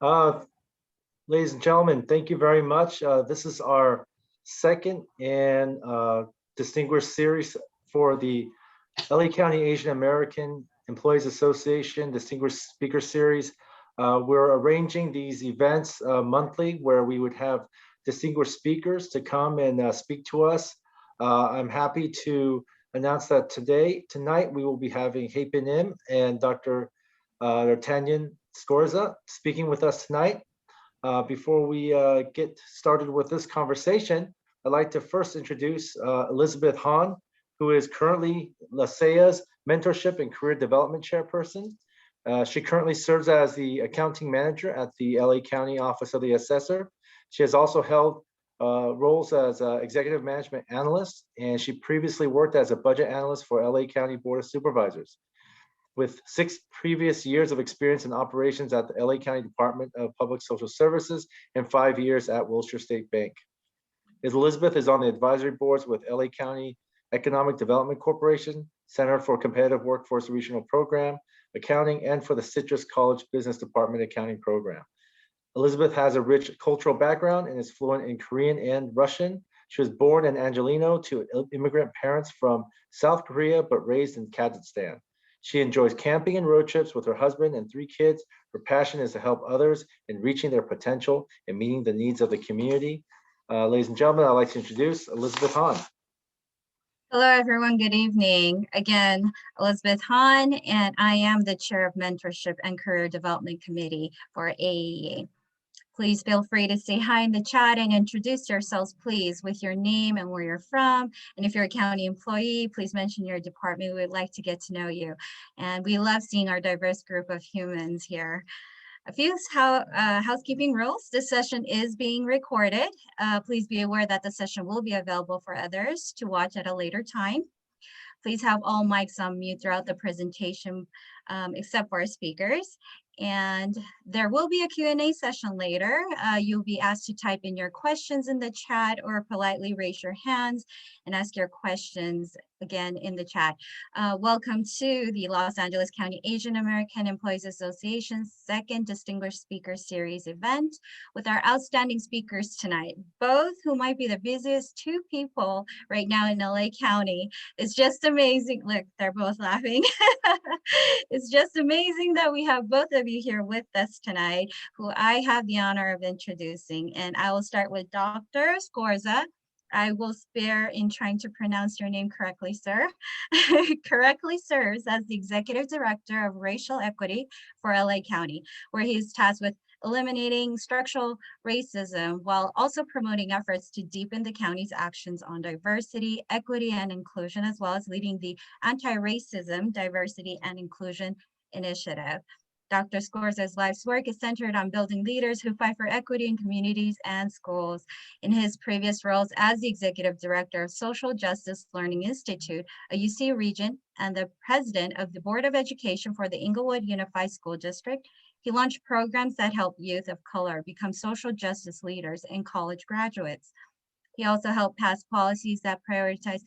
Uh, Ladies and gentlemen, thank you very much. This is our second and distinguished series for the LA County Asian American Employees Association Distinguished Speaker Series. We're arranging these events monthly where we would have distinguished speakers to come and speak to us. I'm happy to announce that tonight, we will be having Hyepin Im and Dr. D'Artagnan Scorza speaking with us tonight. Before we get started with this conversation, I'd like to first introduce Elizabeth Hahn, who is currently LACAAEA's Mentorship and Career Development Chairperson. She currently serves as the Accounting Manager at the LA County Office of the Assessor. She has also held roles as Executive Management Analyst, and she previously worked as a Budget Analyst for LA County Board of Supervisors. With 6 previous years of experience in operations at the LA County Department of Public Social Services and 5 years at Wilshire State Bank. Elizabeth is on the advisory boards with LA County Economic Development Corporation, Center for Competitive Workforce Regional Program, Accounting, and for the Citrus College Business Department Accounting Program. Elizabeth has a rich cultural background and is fluent in Korean and Russian. She was born in Angelino to immigrant parents from South Korea, but raised in Kazakhstan. She enjoys camping and road trips with her husband and 3 kids. Her passion is to help others in reaching their potential and meeting the needs of the community. Ladies and gentlemen, I'd like to introduce Elizabeth Hahn. Hello, everyone. Good evening. Again, Elizabeth Hahn, and I am the Chair of Mentorship and Career Development Committee for AAEA. Please feel free to say hi in the chat and introduce yourselves, please, with your name and where you're from. And if you're a county employee, please mention your department. We would like to get to know you. And we love seeing our diverse group of humans here. A few housekeeping rules. This session is being recorded. Please be aware that the session will be available for others to watch at a later time. Please have all mics on mute throughout the presentation, except for our speakers. And there will be a Q&A session later. You'll be asked to type in your questions in the chat or politely raise your hands and ask your questions again in the chat. Welcome to the Los Angeles County Asian American Employees Association's second Distinguished Speaker Series event with our outstanding speakers tonight, both who might be the busiest 2 people right now in LA County. It's just amazing. Look, they're both laughing. It's just amazing that we have both of you here with us tonight, who I have the honor of introducing. And I will start with Dr. Scorza. I will spare in trying to pronounce your name correctly, sir. Correctly serves as the Executive Director of Racial Equity for LA County, where he is tasked with eliminating structural racism while also promoting efforts to deepen the county's actions on diversity, equity, and inclusion, as well as leading the Anti-Racism, Diversity, and Inclusion Initiative. Dr. Scorza's life's work is centered on building leaders who fight for equity in communities and schools. In his previous roles as the Executive Director of Social Justice Learning Institute, a UC region, and the President of the Board of Education for the Inglewood Unified School District, he launched programs that help youth of color become social justice leaders and college graduates. He also helped pass policies that prioritize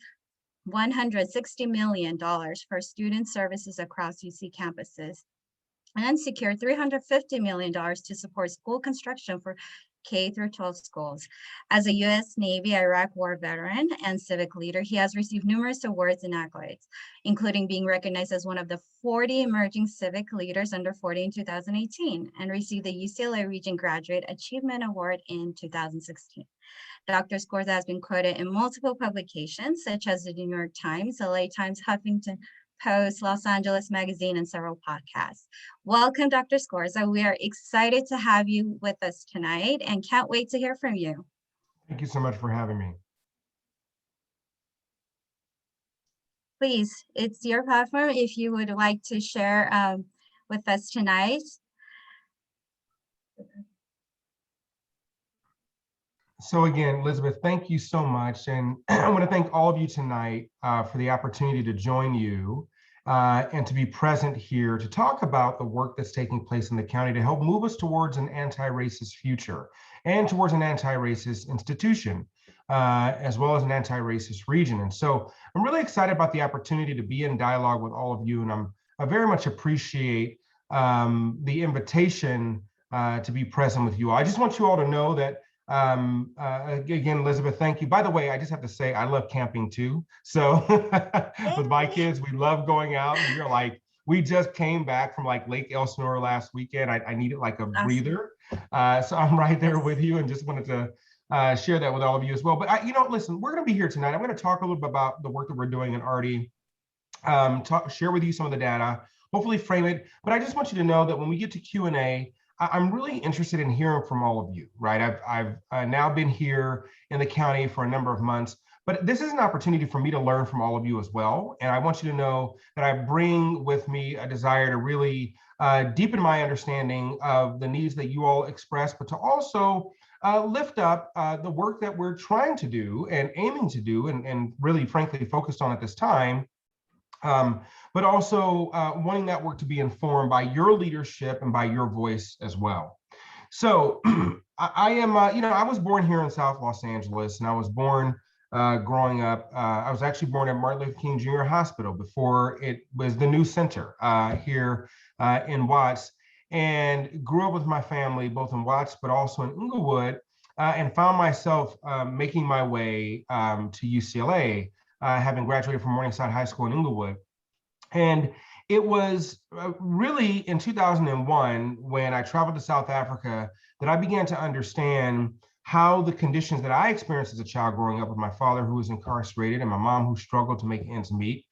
$160 million for student services across UC campuses, and secured $350 million to support school construction for K-12 schools. As a U.S. Navy Iraq War veteran and civic leader, he has received numerous awards and accolades, including being recognized as one of the 40 emerging civic leaders under 40 in 2018, and received the UCLA Region Graduate Achievement Award in 2016. Dr. Scorza has been quoted in multiple publications, such as the New York Times, LA Times, Huffington Post, Los Angeles Magazine, and several podcasts. Welcome, Dr. Scorza. We are excited to have you with us tonight and can't wait to hear from you. Thank you so much for having me. Please, it's your platform if you would like to share with us tonight. So again, Elizabeth, thank you so much. And I want to thank all of you tonight for the opportunity to join you and to be present here to talk about the work that's taking place in the county to help move us towards an anti-racist future and towards an anti-racist institution, as well as an anti-racist region. And so I'm really excited about the opportunity to be in dialogue with all of you. And I very much appreciate the invitation to be present with you all. I just want you all to know that, again, Elizabeth, thank you. By the way, I just have to say, I love camping too. So with my kids, we love going out. We are like, we just came back from like Lake Elsinore last weekend. I needed like a breather. So I'm right there with you and just wanted to share that with all of you as well. But listen, we're going to be here tonight. I'm going to talk a little bit about the work that we're doing and already share with you some of the data, hopefully frame it. But I just want you to know that when we get to Q&A, I'm really interested in hearing from all of you, right? I've now been here in the county for a number of months, but this is an opportunity for me to learn from all of you as well. And I want you to know that I bring with me a desire to really deepen my understanding of the needs that you all express, but to also lift up the work that we're trying to do and aiming to do and really, frankly, focused on at this time. But also wanting that work to be informed by your leadership and by your voice as well. So I am, I was born here in South Los Angeles, and I was born growing up. I was actually born at Martin Luther King Jr. Hospital before it was the new center here in Watts, and grew up with my family, both in Watts, but also in Inglewood, and found myself making my way to UCLA, having graduated from Morningside High School in Inglewood. And it was really in 2001 when I traveled to South Africa that I began to understand how the conditions that I experienced as a child growing up with my father, who was incarcerated, and my mom, who struggled to make ends meet,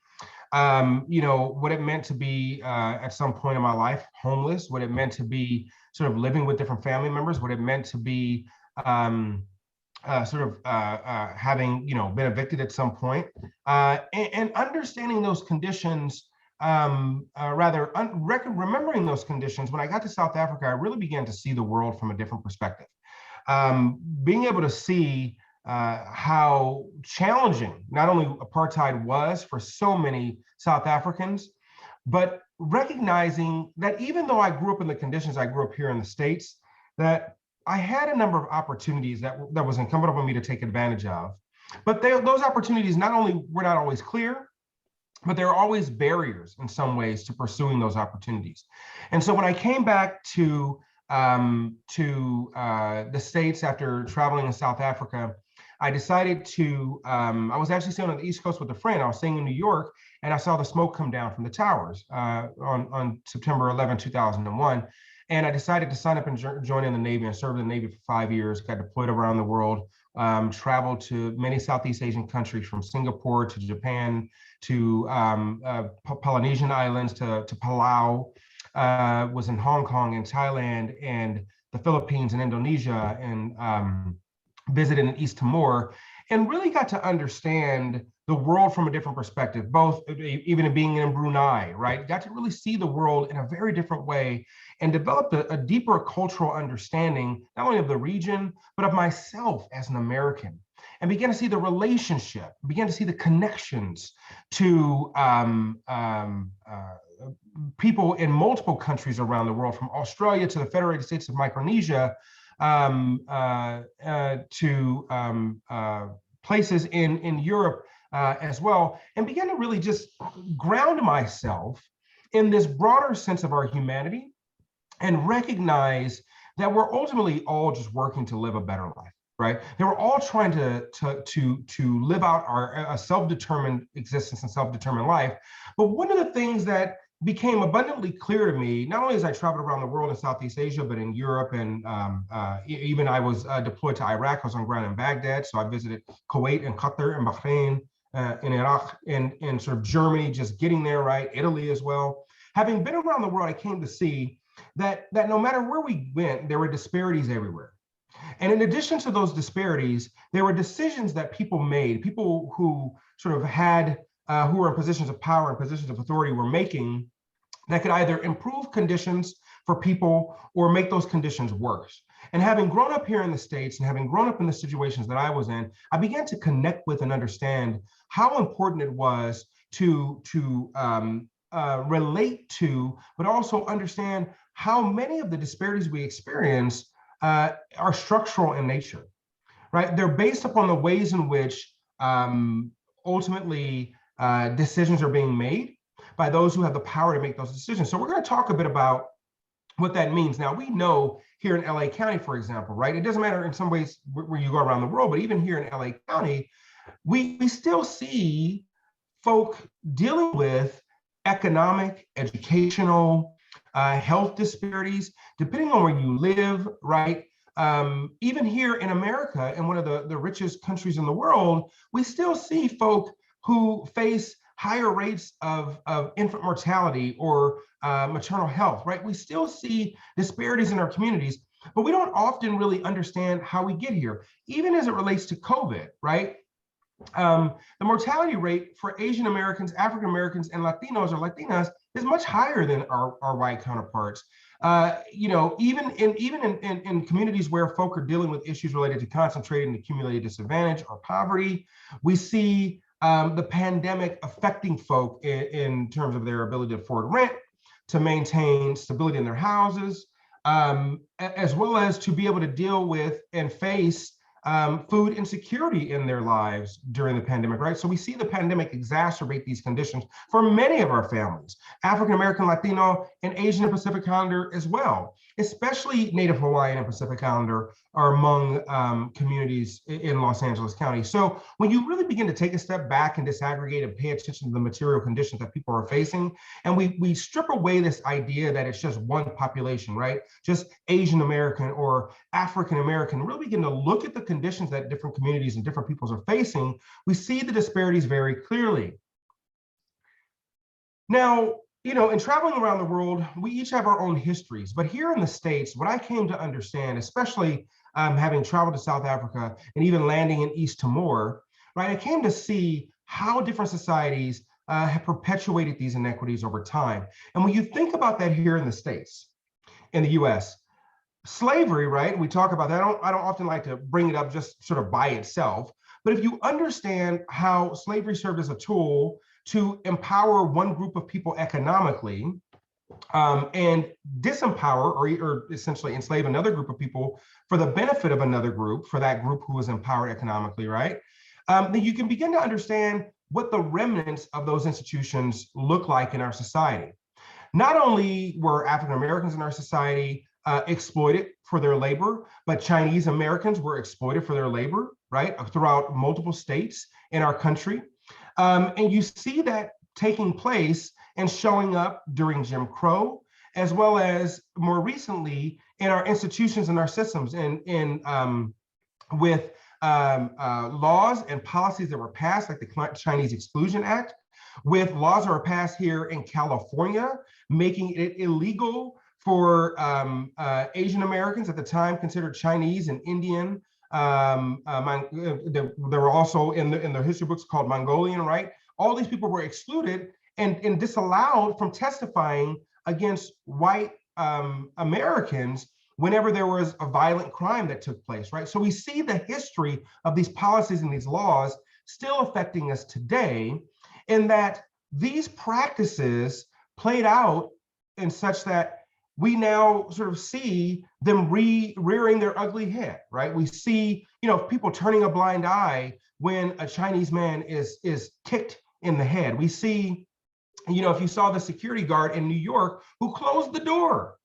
what it meant to be at some point in my life homeless, what it meant to be sort of living with different family members, what it meant to be having been evicted at some point, and understanding those conditions, remembering those conditions. When I got to South Africa, I really began to see the world from a different perspective. Being able to see how challenging not only apartheid was for so many South Africans, but recognizing that even though I grew up in the conditions I grew up here in the States, that I had a number of opportunities that was incumbent upon me to take advantage of. But those opportunities were not always clear, but there are always barriers in some ways to pursuing those opportunities. And so when I came back to the States after traveling in South Africa, I decided to, I was actually staying on the East Coast with a friend. I was staying in New York, and I saw the smoke come down from the towers on September 11, 2001. And I decided to sign up and join in the Navy and serve in the Navy for 5 years, got deployed around the world, traveled to many Southeast Asian countries, from Singapore to Japan to Polynesian islands to Palau, was in Hong Kong and Thailand and the Philippines and Indonesia, and visited in East Timor, and really got to understand the world from a different perspective, both even being in Brunei, right? Got to really see the world in a very different way and developed a deeper cultural understanding, not only of the region, but of myself as an American, and began to see the relationship, began to see the connections to people in multiple countries around the world, from Australia to the Federated States of Micronesia, to places in Europe as well, and began to really just ground myself in this broader sense of our humanity and recognize that we're ultimately all just working to live a better life, right? They were all trying to live out a self-determined existence and self-determined life. But one of the things that became abundantly clear to me, not only as I traveled around the world in Southeast Asia, but in Europe, and even I was deployed to Iraq. I was on ground in Baghdad, so I visited Kuwait and Qatar and Bahrain, in Iraq, and sort of Germany, just getting there, right? Italy as well. Having been around the world, I came to see that no matter where we went, there were disparities everywhere. And in addition to those disparities, there were decisions that people made, people who sort of had, who were in positions of power and positions of authority were making, that could either improve conditions for people or make those conditions worse. And having grown up here in the States and having grown up in the situations that I was in, I began to connect with and understand how important it was to relate to, but also understand how many of the disparities we experience are structural in nature, right? They're based upon the ways in which ultimately decisions are being made by those who have the power to make those decisions. So we're going to talk a bit about what that means. Now, we know here in LA County, for example, right? It doesn't matter in some ways where you go around the world, but even here in LA County, we still see folk dealing with economic, educational, health disparities, depending on where you live, right? Even here in America, in one of the richest countries in the world, we still see folk who face higher rates of infant mortality or maternal health, right? We still see disparities in our communities, but we don't often really understand how we get here, even as it relates to COVID, right? The mortality rate for Asian Americans, African Americans, and Latinos or Latinas is much higher than our white counterparts. You know, even in communities where folk are dealing with issues related to concentrated and accumulated disadvantage or poverty, we see the pandemic affecting folk in terms of their ability to afford rent, to maintain stability in their houses, as well as to be able to deal with and face food insecurity in their lives during the pandemic, right? So we see the pandemic exacerbate these conditions for many of our families, African American, Latino, and Asian and Pacific Islander as well, especially Native Hawaiian and Pacific Islander are among communities in Los Angeles County. So when you really begin to take a step back and disaggregate and pay attention to the material conditions that people are facing, and we strip away this idea that it's just one population, right? Just Asian American or African American, really begin to look at the conditions that different communities and different peoples are facing, we see the disparities very clearly. Now, you know, in traveling around the world, we each have our own histories, but here in the States, what I came to understand, especially having traveled to South Africa and even landing in East Timor, right, I came to see how different societies have perpetuated these inequities over time. And when you think about that here in the States, in the US, slavery, right? We talk about that. I don't often like to bring it up just sort of by itself, but if you understand how slavery served as a tool to empower one group of people economically and disempower or essentially enslave another group of people for the benefit of another group, for that group who was empowered economically, right? Then you can begin to understand what the remnants of those institutions look like in our society. Not only were African Americans in our society exploited for their labor, but Chinese Americans were exploited for their labor, right, throughout multiple states in our country. And you see that taking place and showing up during Jim Crow, as well as more recently in our institutions and our systems with laws and policies that were passed, like the Chinese Exclusion Act, with laws that were passed here in California, making it illegal for Asian Americans at the time considered Chinese and Indian. There were also in the history books called Mongolian, right? All these people were excluded and disallowed from testifying against white Americans whenever there was a violent crime that took place, right? So we see the history of these policies and these laws still affecting us today, in that these practices played out in such that we now sort of see them rearing their ugly head, right? We see, you know, people turning a blind eye when a Chinese man is kicked in the head. We see, you know, if you saw the security guard in New York who closed the door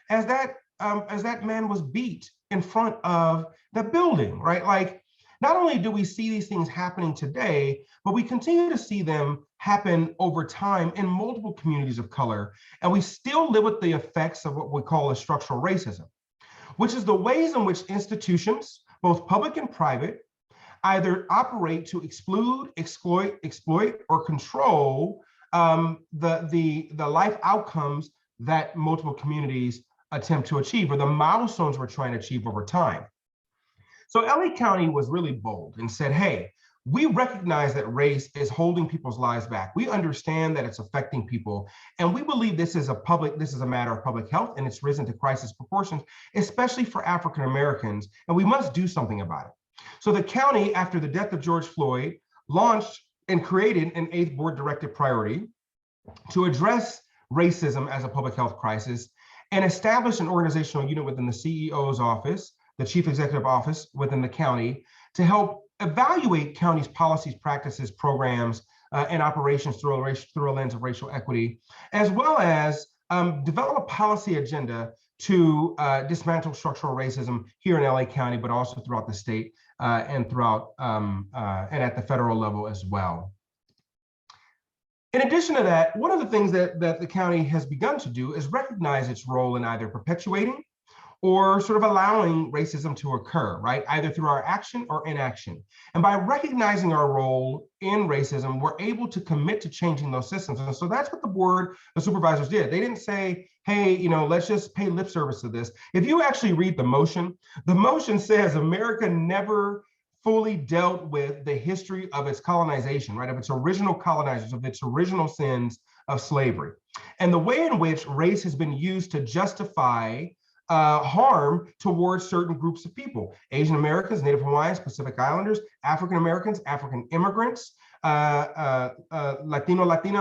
as that man was beat in front of the building, right? Like, not only do we see these things happening today, but we continue to see them happen over time in multiple communities of color. And we still live with the effects of what we call a structural racism, which is the ways in which institutions, both public and private, either operate to exclude, exploit, or control the life outcomes that multiple communities attempt to achieve, or the milestones we're trying to achieve over time. So LA County was really bold and said, hey, we recognize that race is holding people's lives back. We understand that it's affecting people. And we believe this is a matter of public health, and it's risen to crisis proportions, especially for African Americans, and we must do something about it. So the county, after the death of George Floyd, launched and created an 8th board-directed priority to address racism as a public health crisis and establish an organizational unit within the CEO's office, the Chief Executive Office within the county, to help evaluate county's policies, practices, programs, and operations through a lens of racial equity, as well as develop a policy agenda to dismantle structural racism here in LA County, but also throughout the state and throughout and at the federal level as well. In addition to that, one of the things that the county has begun to do is recognize its role in either perpetuating or sort of allowing racism to occur, right? Either through our action or inaction. And by recognizing our role in racism, we're able to commit to changing those systems. And so that's what the Board of Supervisors did. They didn't say, hey, let's just pay lip service to this. If you actually read the motion says America never fully dealt with the history of its colonization, right? Of its original colonizers, of its original sins of slavery. And the way in which race has been used to justify harm towards certain groups of people: Asian Americans, Native Hawaiians, Pacific Islanders, African Americans, African immigrants, Latina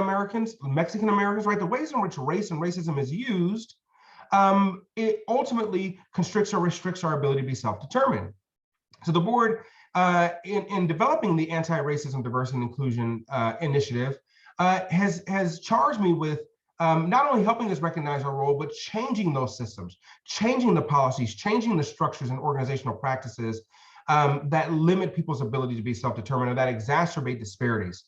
Americans, Mexican Americans, right? The ways in which race and racism is used, it ultimately constricts or restricts our ability to be self-determined. So the board, in developing the Anti-Racism, Diversity, and Inclusion Initiative, has charged me with not only helping us recognize our role, but changing those systems, changing the policies, changing the structures and organizational practices that limit people's ability to be self-determined or that exacerbate disparities.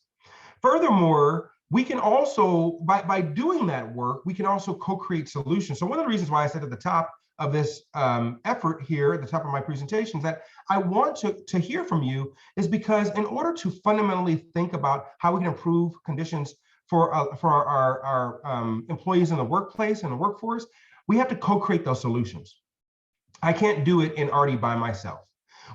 Furthermore, we can also, by doing that work, we can also co-create solutions. So one of the reasons why I said at the top of this effort here, at the top of my presentation, is that I want to hear from you, is because in order to fundamentally think about how we can improve conditions for our employees in the workplace and the workforce, we have to co-create those solutions. I can't do it in Artie by myself.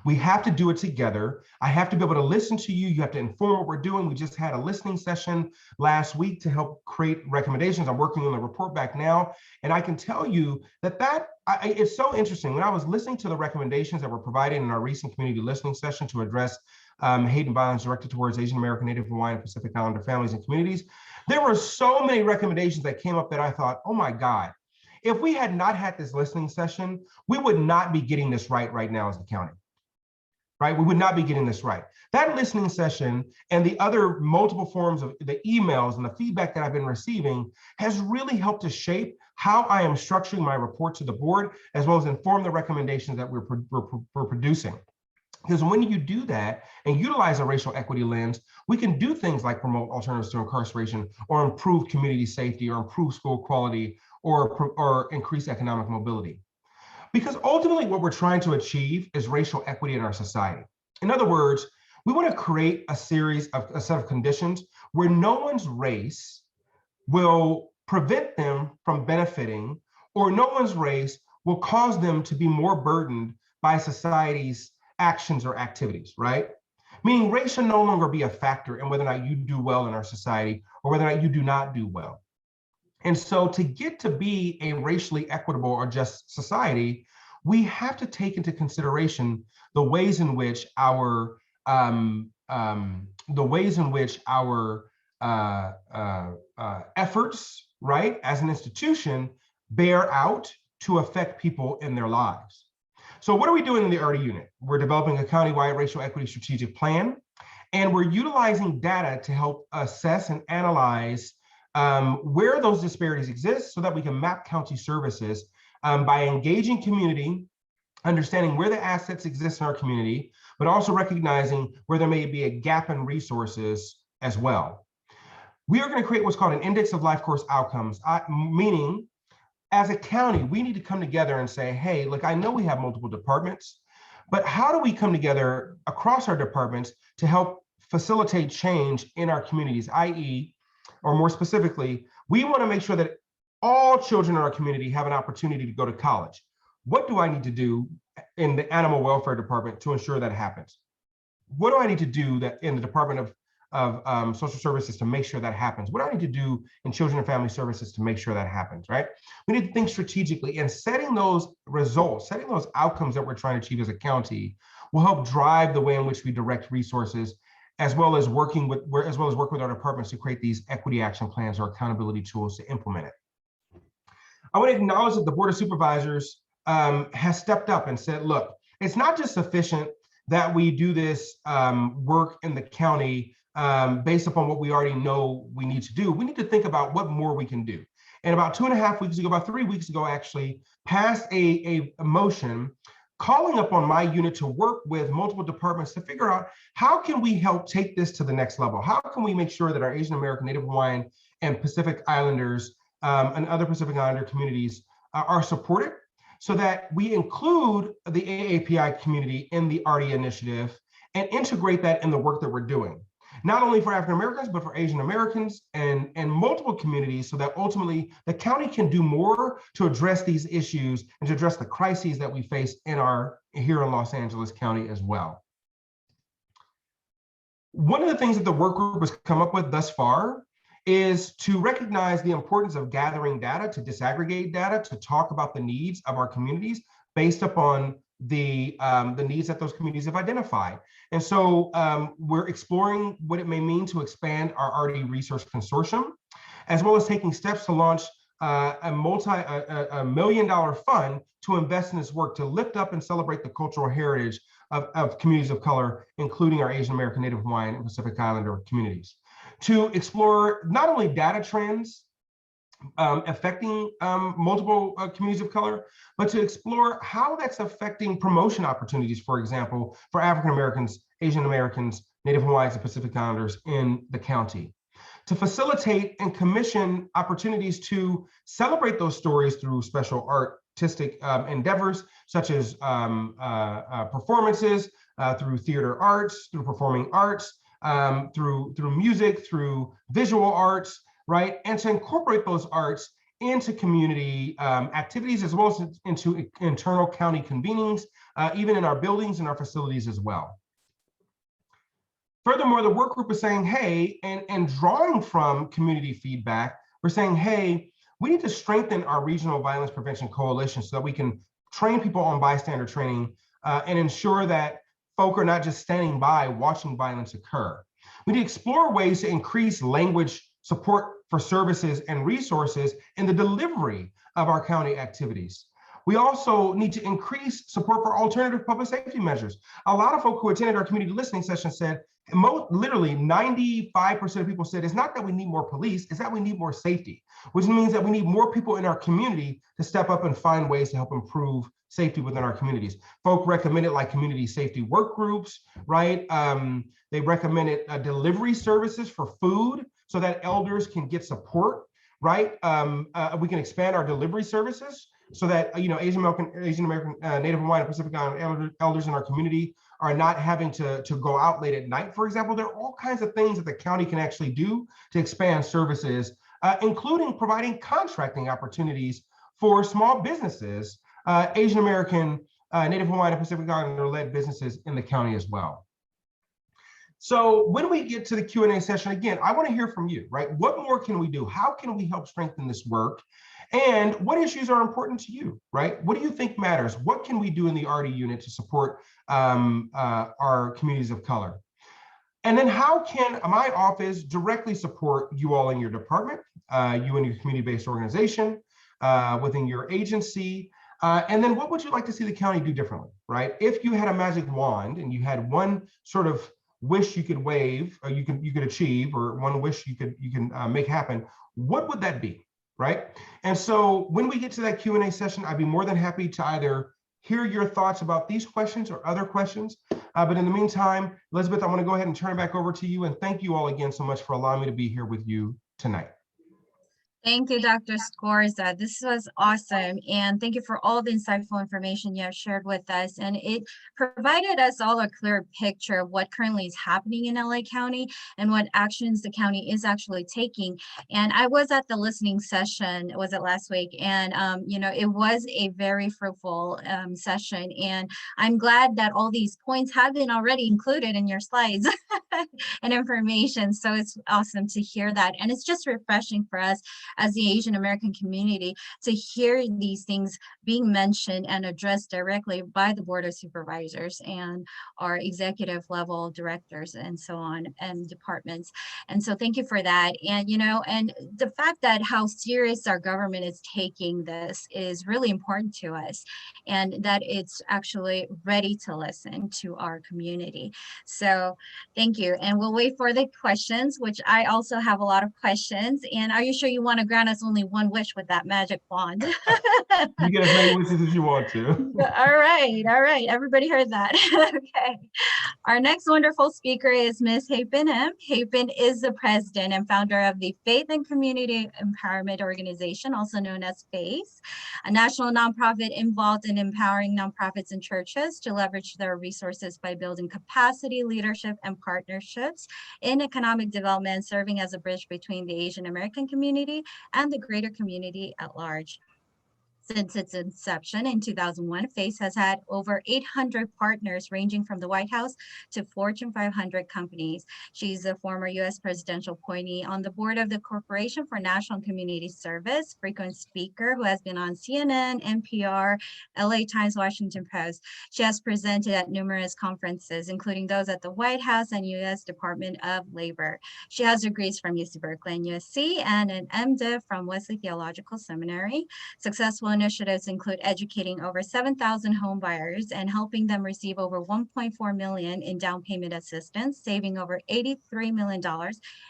We have to do it together. I have to be able to listen to you. You have to inform what we're doing. We just had a listening session last week to help create recommendations. I'm working on the report back now. And I can tell you that it's so interesting. When I was listening to the recommendations that were provided in our recent community listening session to address hate and violence directed towards Asian American, Native Hawaiian, and Pacific Islander families and communities, there were so many recommendations that came up that I thought, oh my God, if we had not had this listening session, we would not be getting this right now as a county. Right? We would not be getting this right. That listening session and the other multiple forms of the emails and the feedback that I've been receiving has really helped to shape how I am structuring my report to the board, as well as inform the recommendations that we're producing. Because when you do that and utilize a racial equity lens, we can do things like promote alternatives to incarceration, or improve community safety, or improve school quality, or increase economic mobility. Because ultimately what we're trying to achieve is racial equity in our society. In other words, we want to create a set of conditions where no one's race will prevent them from benefiting, or no one's race will cause them to be more burdened by society's actions or activities, right? Meaning race should no longer be a factor in whether or not you do well in our society or whether or not you do not do well. And so to get to be a racially equitable or just society, we have to take into consideration the ways in which our efforts, right, as an institution, bear out to affect people in their lives. So what are we doing in the Artie unit? We're developing a countywide racial equity strategic plan, and we're utilizing data to help assess and analyze where those disparities exist so that we can map county services by engaging community, understanding where the assets exist in our community, but also recognizing where there may be a gap in resources as well. We are going to create what's called an index of life course outcomes, meaning as a county, we need to come together and say, hey, look, I know we have multiple departments, but how do we come together across our departments to help facilitate change in our communities, i.e., or more specifically, we want to make sure that all children in our community have an opportunity to go to college. What do I need to do in the animal welfare department to ensure that happens? What do I need to do that in the Department of Social Services to make sure that happens? What do I need to do in Children and Family Services to make sure that happens, right? We need to think strategically, and setting those results, setting those outcomes that we're trying to achieve as a county will help drive the way in which we direct resources, as well as work with our departments to create these equity action plans or accountability tools to implement it. I want to acknowledge that the Board of Supervisors has stepped up and said, look, it's not just sufficient that we do this work in the county based upon what we already know we need to do. We need to think about what more we can do. and about 2.5 weeks ago, about 3 weeks ago, actually passed a motion calling upon my unit to work with multiple departments to figure out how can we help take this to the next level? How can we make sure that our Asian American, Native Hawaiian, and Pacific Islanders and other Pacific Islander communities are supported so that we include the AAPI community in the ARTI initiative and integrate that in the work that we're doing, not only for African Americans, but for Asian Americans and multiple communities, so that ultimately the county can do more to address these issues and to address the crises that we face here in Los Angeles County as well. One of the things that the work group has come up with thus far is to recognize the importance of gathering data, to disaggregate data, to talk about the needs of our communities based upon the needs that those communities have identified. And so we're exploring what it may mean to expand our ARTI Research Consortium, as well as taking steps to launch a $1 million fund to invest in this work to lift up and celebrate the cultural heritage of communities of color, including our Asian American, Native Hawaiian, and Pacific Islander communities. To explore not only data trends affecting multiple communities of color, but to explore how that's affecting promotion opportunities, for example, for African Americans, Asian Americans, Native Hawaiians, and Pacific Islanders in the county. To facilitate and commission opportunities to celebrate those stories through special artistic endeavors, such as performances, through theater arts, through performing arts, through music, through visual arts, right? And to incorporate those arts into community activities, as well as into internal county convenings, even in our buildings and our facilities as well. Furthermore, the work group is saying, hey, and drawing from community feedback, we're saying, hey, we need to strengthen our regional violence prevention coalition so that we can train people on bystander training and ensure that folk are not just standing by watching violence occur. We need to explore ways to increase language support for services and resources in the delivery of our county activities. We also need to increase support for alternative public safety measures. A lot of folk who attended our community listening session said, literally 95% of people said, it's not that we need more police, it's that we need more safety, which means that we need more people in our community to step up and find ways to help improve safety within our communities. Folk recommended like community safety work groups, right? They recommended delivery services for food so that elders can get support, right? We can expand our delivery services so that Asian American, Native Hawaiian, and Pacific Islander elders in our community are not having to go out late at night, for example. There are all kinds of things that the county can actually do to expand services, including providing contracting opportunities for small businesses, Asian American, Native Hawaiian, and Pacific Islander-led businesses in the county as well. So when we get to the Q&A session, again, I want to hear from you, right? What more can we do? How can we help strengthen this work? And what issues are important to you, right? What do you think matters? What can we do in the ARTI unit to support our communities of color? And then how can my office directly support you all in your department, you and your community-based organization, within your agency? And then what would you like to see the county do differently, right? If you had a magic wand and you had one sort of wish you could wave, or you could achieve, or one wish you can make happen, what would that be, right? And so when we get to that Q&A session, I'd be more than happy to either hear your thoughts about these questions or other questions. But in the meantime, Elizabeth, I want to go ahead and turn it back over to you, and thank you all again so much for allowing me to be here with you tonight. Thank you, Dr. Scorza. This was awesome. And thank you for all the insightful information you have shared with us. And it provided us all a clear picture of what currently is happening in LA County and what actions the county is actually taking. And I was at the listening session, was it last week? And, it was a very fruitful session. And I'm glad that all these points have been already included in your slides and information. So it's awesome to hear that. And it's just refreshing for us as the Asian American community to hear these things being mentioned and addressed directly by the Board of Supervisors and our executive level directors and so on, and departments. And so thank you for that. And, and the fact that how serious our government is taking this is really important to us, and that it's actually ready to listen to our community. So thank you. you. And we'll wait for the questions, which I also have a lot of questions. And are you sure you want to grant us only one wish with that magic wand? You get as many wishes as you want to. All right. All right. Everybody heard that. Okay. Our next wonderful speaker is Ms. Hyepin Im. Hyepin is the president and founder of the Faith and Community Empowerment Organization, also known as FACE, a national nonprofit involved in empowering nonprofits and churches to leverage their resources by building capacity, leadership, and partnerships in economic development, serving as a bridge between the Asian American community and the greater community at large. Since its inception in 2001, FACE has had over 800 partners ranging from the White House to Fortune 500 companies. She's a former U.S. presidential appointee on the board of the Corporation for National Community Service, frequent speaker who has been on CNN, NPR, LA Times, Washington Post. She has presented at numerous conferences, including those at the White House and U.S. Department of Labor. She has degrees from UC Berkeley and USC and an MDiv from Wesley Theological Seminary. Successful initiatives include educating over 7,000 home buyers and helping them receive over $1.4 million in down payment assistance, saving over $83 million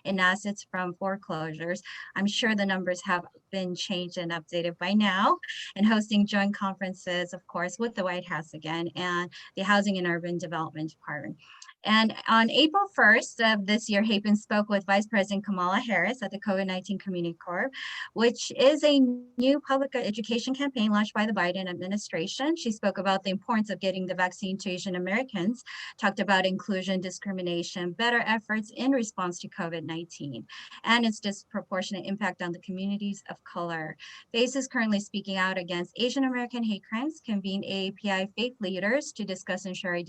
in assets from foreclosures. I'm sure the numbers have been changed and updated by now, and hosting joint conferences, of course, with the White House again and the Housing and Urban Development Department. And on April 1st of this year, Hyepin spoke with Vice President Kamala Harris at the COVID-19 Community Corps, which is a new public education campaign launched by the Biden administration. She spoke about the importance of getting the vaccine to Asian Americans, talked about inclusion, discrimination, better efforts in response to COVID-19, and its disproportionate impact on the communities of color. FACE is currently speaking out against Asian American hate crimes, convened AAPI faith leaders to discuss and share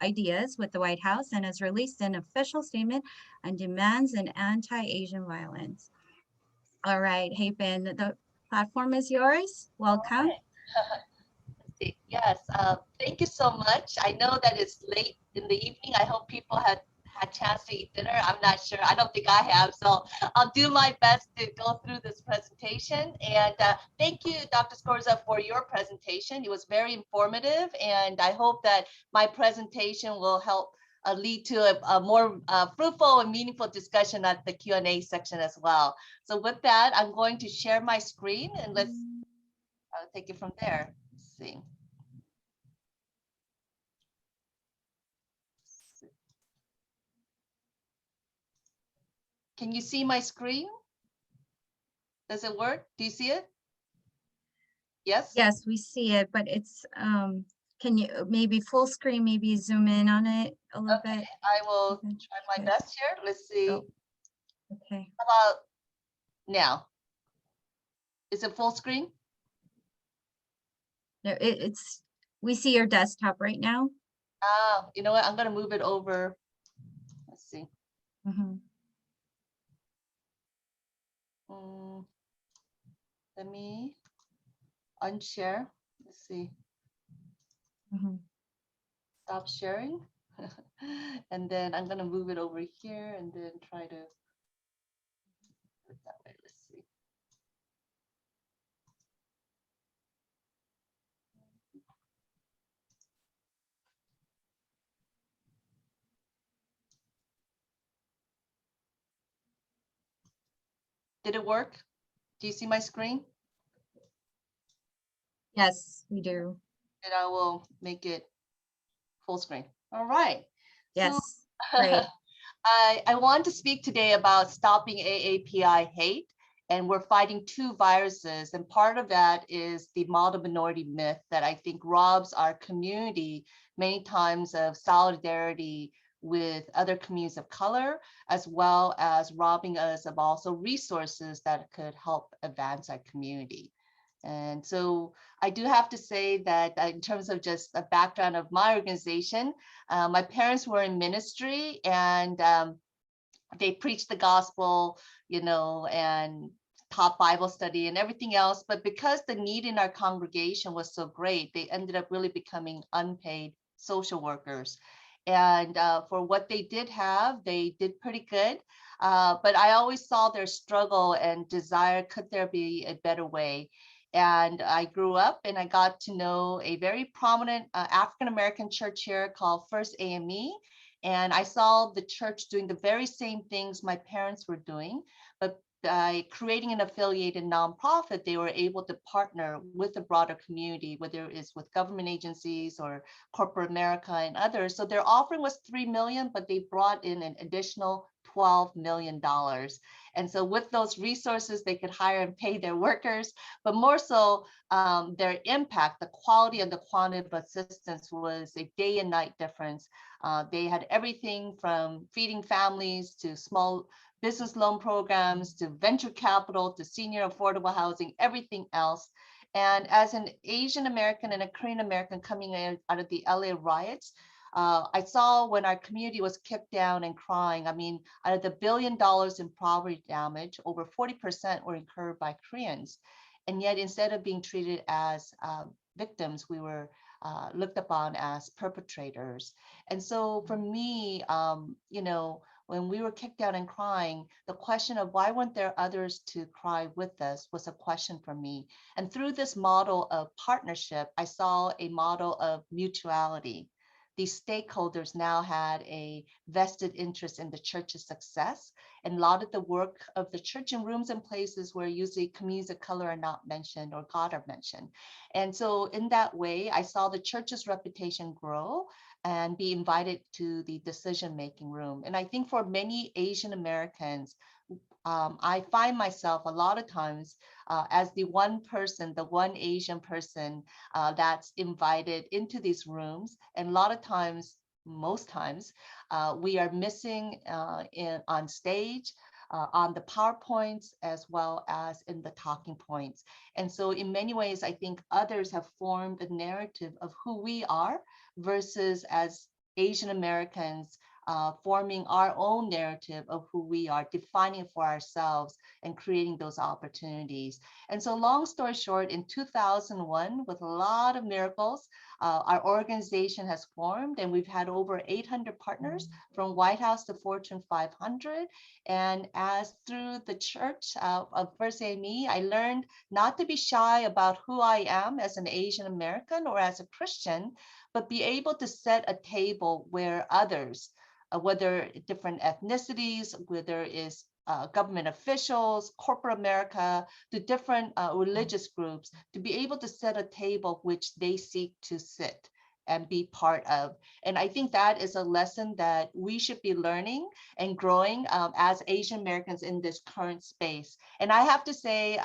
ideas with the White House, and has released an official statement on demands and anti-Asian violence. All right, Hyepin, the platform is yours. Welcome. Yes, thank you so much. I know that it's late in the evening. I hope people had a chance to eat dinner. I'm not sure. I don't think I have. So I'll do my best to go through this presentation. And thank you, Dr. Scorza, for your presentation. It was very informative. And I hope that my presentation will help lead to a more fruitful and meaningful discussion at the Q&A section as well. So with that, I'm going to share my screen and I'll take it from there. Let's see. Can you see my screen? Does it work? Do you see it? Yes? Yes, we see it, but it's, can you maybe full screen, maybe zoom in on it a little bit? I will try my best here. Let's see. Oh, okay. How about now? Is it full screen? No, we see your desktop right now. You know what? I'm going to move it over. Let's see. Let me unshare. Let's see. Stop sharing. And then I'm going to move it over here and then try to put it that way. Let's see. Did it work? Do you see my screen? Yes, we do. And I will make it full screen. All right. Yes, So, great. I want to speak today about stopping AAPI hate, and we're fighting two viruses. And part of that is the model minority myth that I think robs our community many times of solidarity with other communities of color, as well as robbing us of also resources that could help advance our community. And so I do have to say that in terms of just a background of my organization, my parents were in ministry, and they preached the gospel, you know, and taught Bible study and everything else. But because the need in our congregation was so great, they ended up really becoming unpaid social workers. And for what they did have, they did pretty good. But I always saw their struggle and desire, could there be a better way? And I grew up and I got to know a very prominent African-American church here called First AME. And I saw the church doing the very same things my parents were doing, but by creating an affiliated nonprofit, they were able to partner with the broader community, whether it's with government agencies or corporate America and others. So their offering was $3 million, but they brought in an additional $12 million. And so with those resources, they could hire and pay their workers, but more so their impact, the quality and the quantity of assistance was a day and night difference. They had everything from feeding families to small business loan programs to venture capital to senior affordable housing, everything else. And as an Asian American and a Korean American coming out of the LA riots, I saw when our community was kicked down and crying. I mean, out of the $1 billion in property damage, over 40% were incurred by Koreans. And yet, instead of being treated as victims, we were looked upon as perpetrators. And so for me, you know, when we were kicked out and crying, the question of why weren't there others to cry with us was a question for me. And through this model of partnership, I saw a model of mutuality. These stakeholders now had a vested interest in the church's success, and a lot of the work of the church in rooms and places where usually communities of color are not mentioned or God are mentioned. And so in that way, I saw the church's reputation grow and be invited to the decision-making room. And I think for many Asian Americans, I find myself a lot of times as the one person, the one Asian person that's invited into these rooms. And a lot of times, most times, we are missing on stage, on the PowerPoints, as well as in the talking points. And so in many ways, I think others have formed a narrative of who we are versus as Asian Americans forming our own narrative of who we are, defining for ourselves and creating those opportunities. And so long story short, in 2001, with a lot of miracles, our organization has formed, and we've had over 800 partners from White House to Fortune 500. And as through the church of First AME, I learned not to be shy about who I am as an Asian American or as a Christian, but be able to set a table where others, whether different ethnicities, whether it's government officials, corporate America, to different religious groups, to be able to set a table which they seek to sit and be part of. And I think that is a lesson that we should be learning and growing as Asian Americans in this current space. And I have to say,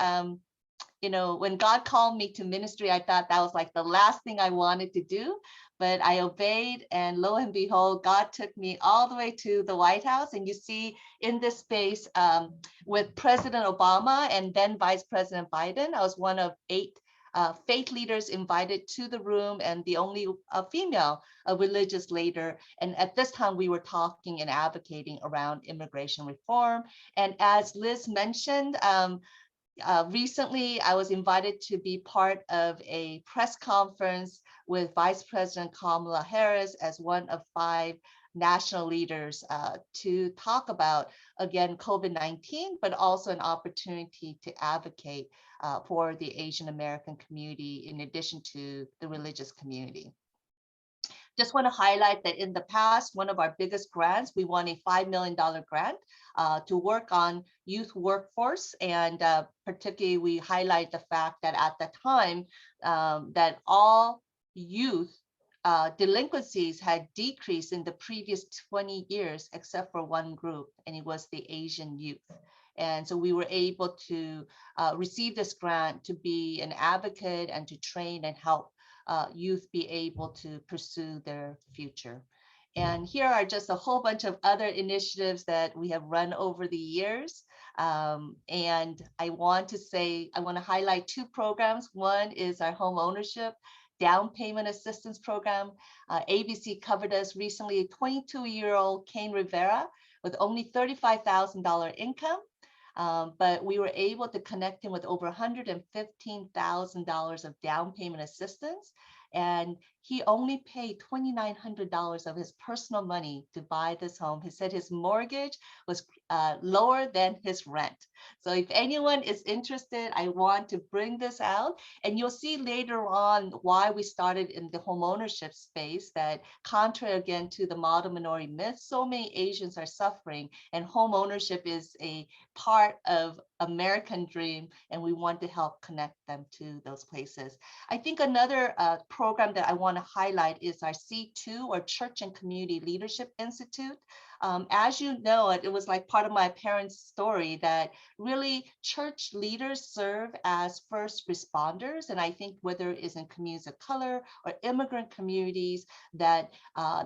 you know, when God called me to ministry, I thought that was like the last thing I wanted to do, but I obeyed, and lo and behold, God took me all the way to the White House. And you see in this space with President Obama and then Vice President Biden, I was one of 8 faith leaders invited to the room, and the only female religious leader. And at this time, we were talking and advocating around immigration reform. And as Liz mentioned, recently, I was invited to be part of a press conference with Vice President Kamala Harris as one of 5 national leaders to talk about, again, COVID-19, but also an opportunity to advocate for the Asian American community in addition to the religious community. Just want to highlight that in the past, one of our biggest grants, we won a $5 million grant to work on youth workforce. And particularly, we highlight the fact that at the time that all youth delinquencies had decreased in the previous 20 years, except for one group, and it was the Asian youth. And so we were able to receive this grant to be an advocate and to train and help youth be able to pursue their future. And here are just a whole bunch of other initiatives that we have run over the years. And I want to highlight 2 programs. One is our home ownership down payment assistance program. ABC covered us recently, a 22-year-old Kane Rivera with only $35,000 income. But we were able to connect him with over $115,000 of down payment assistance. And he only paid $2,900 of his personal money to buy this home. He said his mortgage was lower than his rent. So if anyone is interested, I want to bring this out, and you'll see later on why we started in the homeownership space, that contrary again to the model minority myth, so many Asians are suffering, and homeownership is a part of American dream, and we want to help connect them to those places. I think another program that I want to highlight is our C2, or Church and Community Leadership Institute. As you know, it was like part of my parents' story that really church leaders serve as first responders. And I think whether it's in communities of color or immigrant communities, that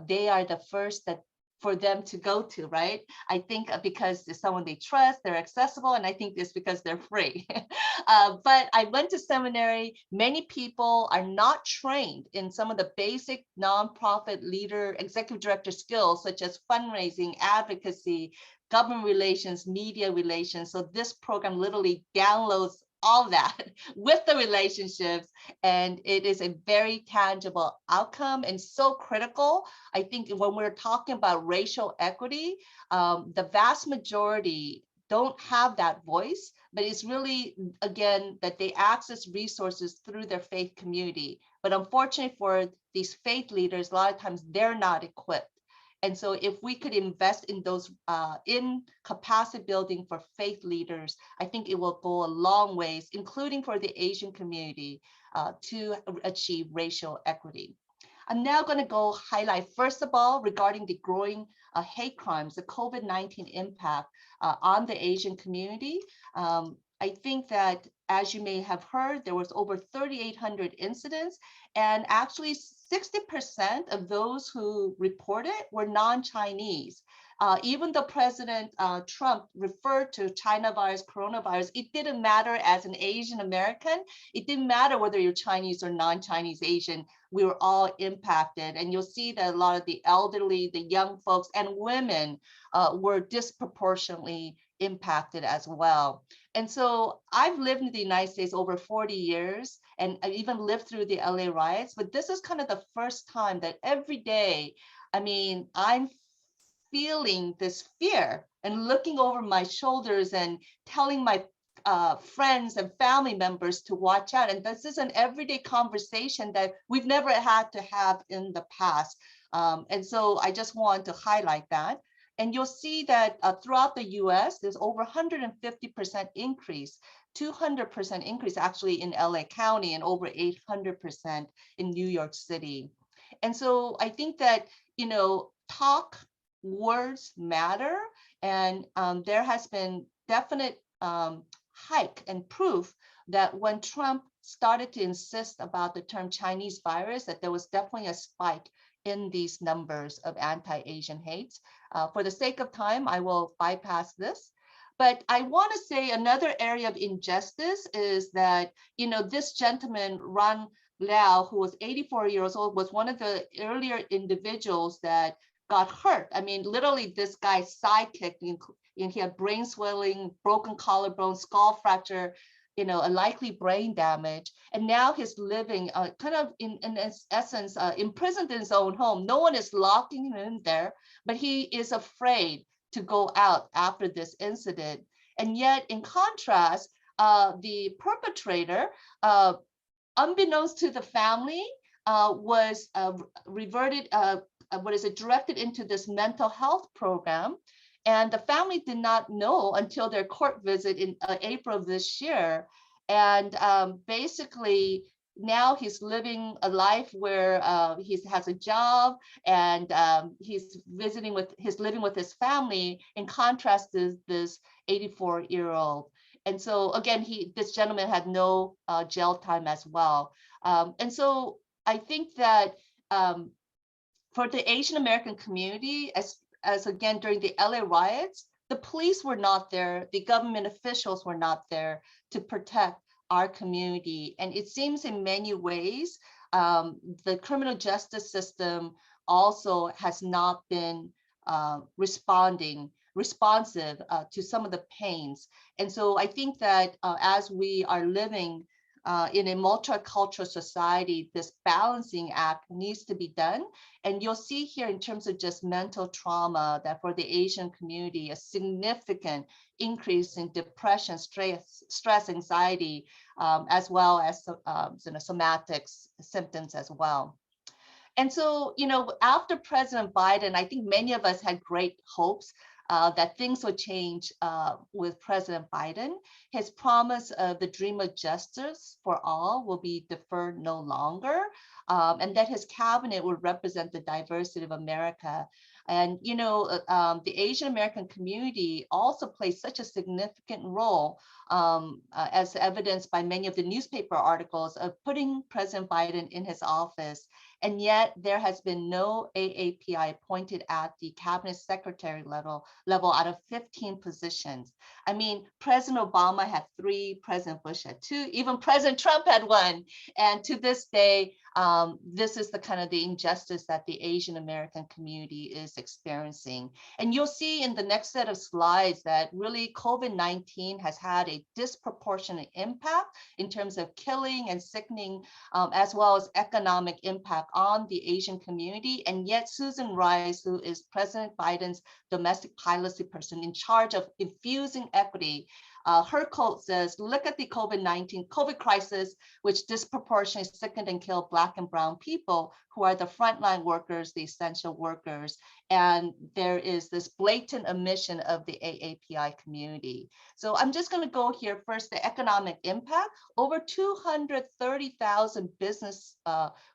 they are the first that for them to go to, right? I think because it's someone they trust, they're accessible, and I think it's because they're free. But I went to seminary. Many people are not trained in some of the basic nonprofit leader, executive director skills, such as fundraising, advocacy, government relations, media relations. So this program literally downloads all that with the relationships, and it is a very tangible outcome and so critical. I think when we're talking about racial equity, the vast majority don't have that voice, but it's really, again, that they access resources through their faith community. But unfortunately for these faith leaders, a lot of times they're not equipped. And so if we could invest in those in capacity building for faith leaders, I think it will go a long ways, including for the Asian community, to achieve racial equity. I'm now going to go highlight, first of all, regarding the growing hate crimes, the COVID-19 impact on the Asian community. I think that, as you may have heard, there was over 3,800 incidents, and actually 60% of those who reported were non-Chinese. Even though President Trump referred to China virus, coronavirus, it didn't matter as an Asian American. It didn't matter whether you're Chinese or non-Chinese Asian. We were all impacted. And you'll see that a lot of the elderly, the young folks, and women were disproportionately impacted as well. And so I've lived in the United States over 40 years, and I even lived through the LA riots, but this is kind of the first time that every day, I mean, I'm feeling this fear and looking over my shoulders and telling my friends and family members to watch out. And this is an everyday conversation that we've never had to have in the past. And so I just want to highlight that. And you'll see that throughout the US, there's over 150% increase, 200% increase actually in LA County, and over 800% in New York City. And so I think that, you know, words matter, and there has been definite hike and proof that when Trump started to insist about the term Chinese virus, that there was definitely a spike in these numbers of anti-Asian hates. For the sake of time, I will bypass this. But I want to say another area of injustice is that, you know, this gentleman, Ron Liao, who was 84 years old, was one of the earlier individuals that got hurt. I mean, literally this guy's sidekick, and he had brain swelling, broken collarbone, skull fracture, you know, a likely brain damage. And now he's living kind of in essence, imprisoned in his own home. No one is locking him in there, but he is afraid to go out after this incident. And yet in contrast, the perpetrator, unbeknownst to the family, was reverted, directed into this mental health program. And the family did not know until their court visit in April of this year. And basically, now he's living a life where he has a job, and he's living with his family, in contrast to this 84-year-old. And so again, this gentleman had no jail time as well. And so I think that for the Asian American community, as again, during the LA riots, the police were not there, the government officials were not there to protect our community. And it seems in many ways, the criminal justice system also has not been responsive to some of the pains. And so I think that as we are living in a multicultural society, this balancing act needs to be done. And you'll see here in terms of just mental trauma that for the Asian community, a significant increase in depression, stress, anxiety, as well as somatic symptoms as well. And so, after President Biden, I think many of us had great hopes that things would change with President Biden. His promise of the dream of justice for all will be deferred no longer, and that his cabinet will represent the diversity of America. And, the Asian American community also plays such a significant role, as evidenced by many of the newspaper articles of putting President Biden in his office. And yet there has been no AAPI appointed at the cabinet secretary level out of 15 positions. I mean, President Obama had 3, President Bush had 2, even President Trump had 1. And to this day, this is the kind of the injustice that the Asian American community is experiencing. And you'll see in the next set of slides that really COVID-19 has had a disproportionate impact in terms of killing and sickening, as well as economic impact on the Asian community. And yet Susan Rice, who is President Biden's domestic policy person in charge of infusing equity, her quote says, look at the COVID crisis, which disproportionately sickened and killed Black and brown people who are the frontline workers, the essential workers. And there is this blatant omission of the AAPI community. So I'm just going to go here first, the economic impact. Over 230,000 business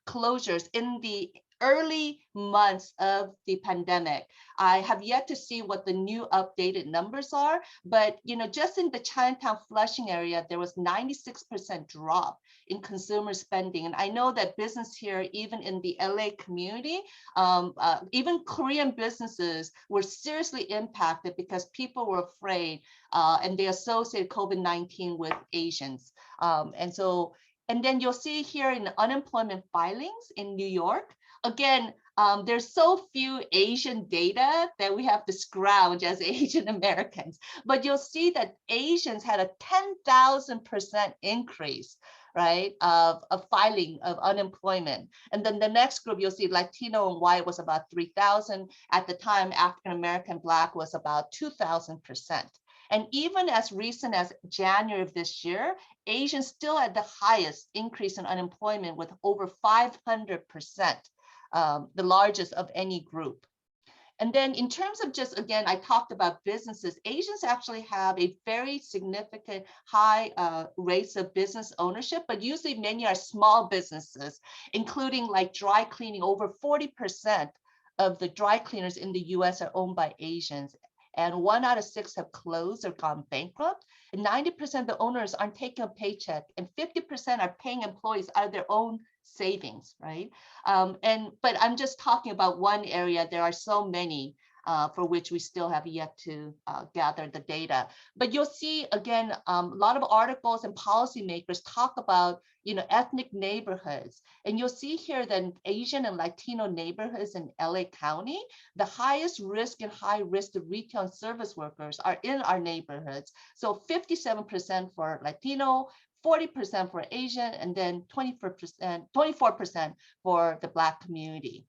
closures in the early months of the pandemic. I have yet to see what the new updated numbers are, but just in the Chinatown Flushing area, there was 96% drop in consumer spending. And I know that business here, even in the LA community, even Korean businesses were seriously impacted because people were afraid and they associated COVID-19 with Asians. And then you'll see here in the unemployment filings in New York, again, there's so few Asian data that we have to scrounge as Asian Americans, but you'll see that Asians had a 10,000% increase, right, of filing of unemployment. And then the next group, you'll see Latino and white was about 3,000. At the time, African American Black was about 2,000%. And even as recent as January of this year, Asians still had the highest increase in unemployment with over 500%. The largest of any group. And then in terms of just, again, I talked about businesses, Asians actually have a very significant high rates of business ownership, but usually many are small businesses, including like dry cleaning. Over 40% of the dry cleaners in the US are owned by Asians. And 1 out of 6 have closed or gone bankrupt. And 90% of the owners aren't taking a paycheck, and 50% are paying employees out of their own savings, right? But I'm just talking about one area. There are so many for which we still have yet to gather the data. But you'll see, again, a lot of articles and policymakers talk about, ethnic neighborhoods. And you'll see here that Asian and Latino neighborhoods in LA County, the highest risk and high risk of retail and service workers are in our neighborhoods. So 57% for Latino, 40% for Asian, and then 24% for the Black community.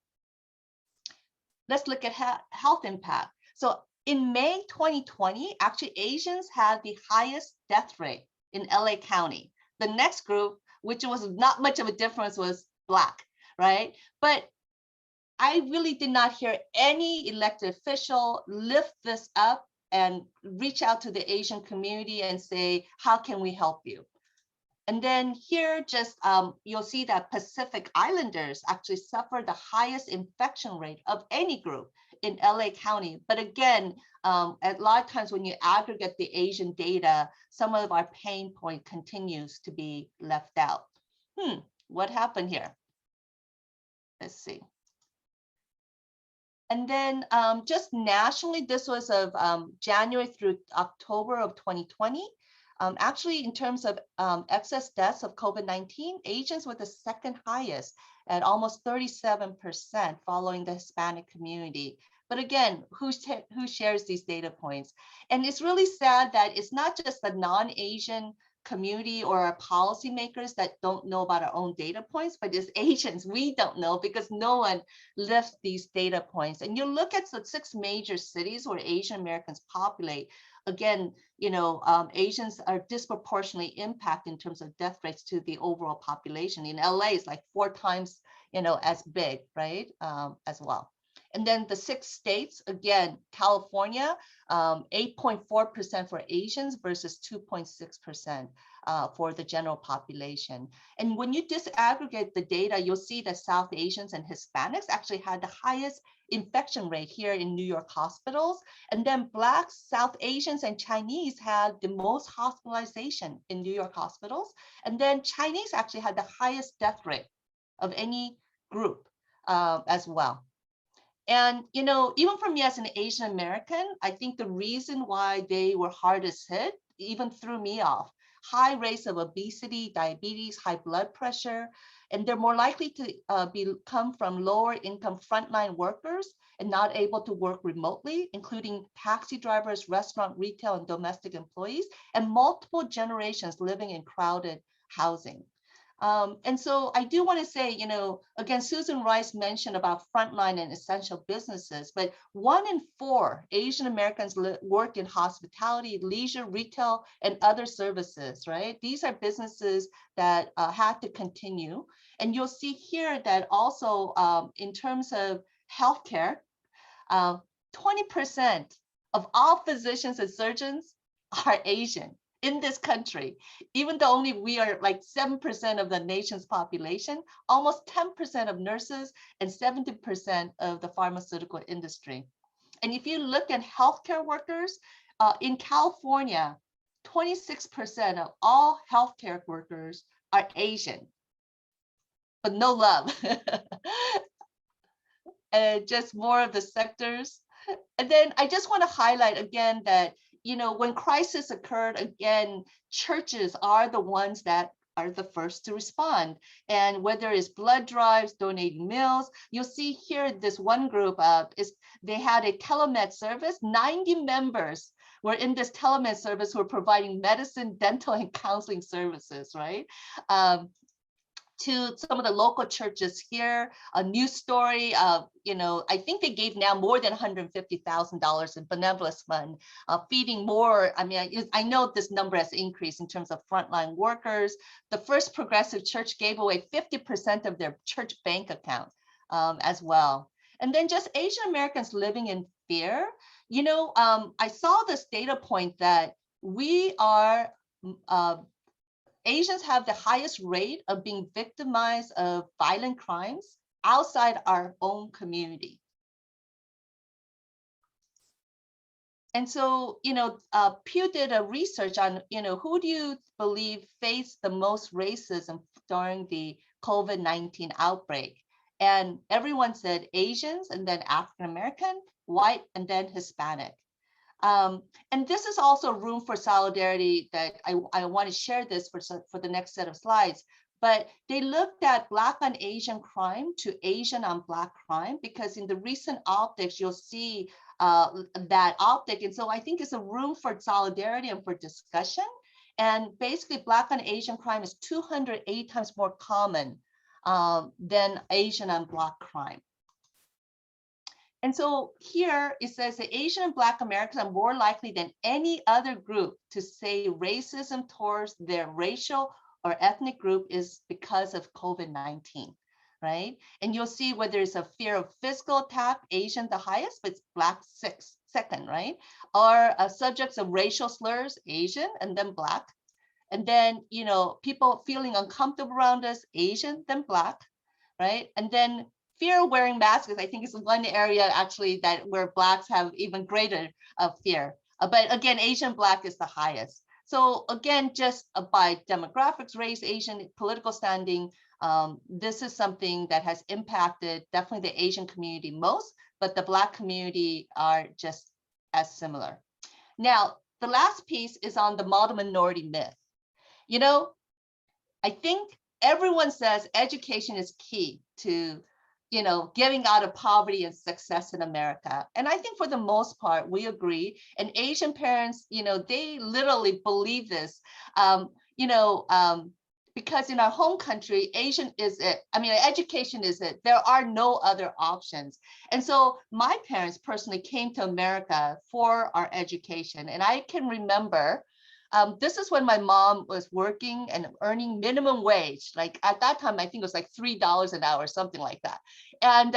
Let's look at health impact. So in May 2020, actually Asians had the highest death rate in LA County. The next group, which was not much of a difference, was Black, right? But I really did not hear any elected official lift this up and reach out to the Asian community and say, how can we help you? And then here, just you'll see that Pacific Islanders actually suffered the highest infection rate of any group in LA County. But again, a lot of times when you aggregate the Asian data, some of our pain point continues to be left out. What happened here? Let's see. And then just nationally, this was of January through October of 2020. Actually, in terms of excess deaths of COVID-19, Asians were the second highest at almost 37%, following the Hispanic community. But again, who shares these data points? And it's really sad that it's not just the non-Asian community or our policymakers that don't know about our own data points, but as Asians, we don't know because no one lifts these data points. And you look at the 6 major cities where Asian Americans populate, again, Asians are disproportionately impacted in terms of death rates to the overall population. In LA, it's like 4 times, as big, right, as well. And then the 6 states, again, California, 8.4% for Asians versus 2.6% for the general population. And when you disaggregate the data, you'll see that South Asians and Hispanics actually had the highest infection rate here in New York hospitals. And then Blacks, South Asians, and Chinese had the most hospitalization in New York hospitals. And then Chinese actually had the highest death rate of any group as well. And, even for me as an Asian American, I think the reason why they were hardest hit even threw me off. High rates of obesity, diabetes, high blood pressure, and they're more likely to come from lower income frontline workers and not able to work remotely, including taxi drivers, restaurant, retail, and domestic employees, and multiple generations living in crowded housing. And so I do want to say, again, Susan Rice mentioned about frontline and essential businesses, but 1 in 4 Asian Americans work in hospitality, leisure, retail, and other services, right? These are businesses that had to continue. And you'll see here that also in terms of healthcare, 20% of all physicians and surgeons are Asian in this country, even though only we are like 7% of the nation's population, almost 10% of nurses and 70% of the pharmaceutical industry. And if you look at healthcare workers, in California, 26% of all healthcare workers are Asian, but no love. And just more of the sectors. And then I just want to highlight again that when crisis occurred, again, churches are the ones that are the first to respond. And whether it's blood drives, donating meals, you'll see here this one group, they had a telemed service. 90 members were in this telemed service who were providing medicine, dental, and counseling services, right? To some of the local churches here. A news story, I think they gave now more than $150,000 in benevolence fund, feeding more. I mean, I know this number has increased in terms of frontline workers. The First Progressive Church gave away 50% of their church bank account as well. And then just Asian Americans living in fear. I saw this data point that we are Asians have the highest rate of being victimized of violent crimes outside our own community. And so, Pew did a research on, who do you believe faced the most racism during the COVID-19 outbreak? And everyone said Asians, and then African American, white, and then Hispanic. And this is also room for solidarity that I want to share this for the next set of slides. But they looked at Black on Asian crime to Asian on Black crime, because in the recent optics, you'll see that optic. And so I think it's a room for solidarity and for discussion. And basically Black on Asian crime is 208 times more common than Asian on Black crime. And so here it says that Asian and Black Americans are more likely than any other group to say racism towards their racial or ethnic group is because of COVID-19, right? And you'll see whether it's a fear of physical attack, Asian the highest, but it's Black second, right? Or subjects of racial slurs, Asian, and then Black. And then, people feeling uncomfortable around us, Asian, then Black, right? And then fear of wearing masks, I think, is one area actually where Blacks have even greater fear. But again, Asian Black is the highest. So again, just by demographics, race, Asian political standing, this is something that has impacted definitely the Asian community most, but the Black community are just as similar. Now, the last piece is on the model minority myth. I think everyone says education is key to getting out of poverty and success in America. And I think for the most part, we agree. And Asian parents, they literally believe this. you know, because in our home country, Asian is it. I mean, education is it. There are no other options. And so my parents personally came to America for our education. And I can remember, this is when my mom was working and earning minimum wage. Like at that time, I think it was like $3 an hour, something like that. And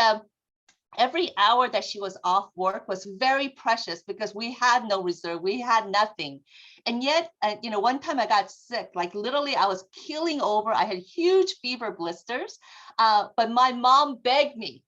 every hour that she was off work was very precious because we had no reserve, we had nothing. And yet, you know, one time I got sick, like literally I was keeling over. I had huge fever blisters, but my mom begged me,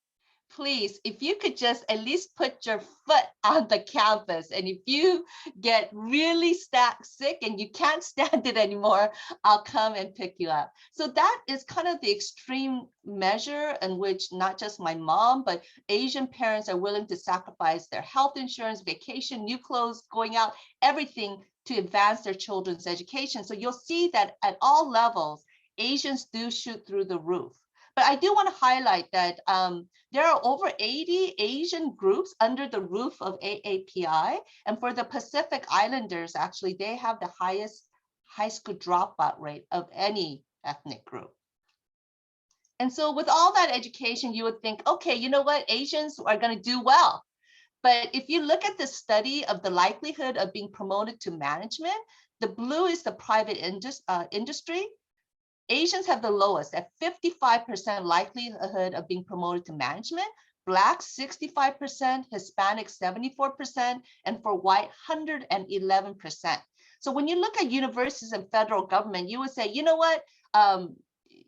please, if you could just at least put your foot on the campus. And if you get really sick and you can't stand it anymore, I'll come and pick you up. So that is kind of the extreme measure in which not just my mom, but Asian parents are willing to sacrifice their health insurance, vacation, new clothes, going out, everything to advance their children's education. So you'll see that at all levels, Asians do shoot through the roof. But I do want to highlight that there are over 80 Asian groups under the roof of AAPI. And for the Pacific Islanders, actually, they have the highest high school dropout rate of any ethnic group. And so with all that education, you would think, okay, you know what, Asians are going to do well. But if you look at the study of the likelihood of being promoted to management, the blue is the private industry. Asians have the lowest at 55% likelihood of being promoted to management, Blacks 65%, Hispanics 74%, and for white 111%. So when you look at universities and federal government, you would say, you know what,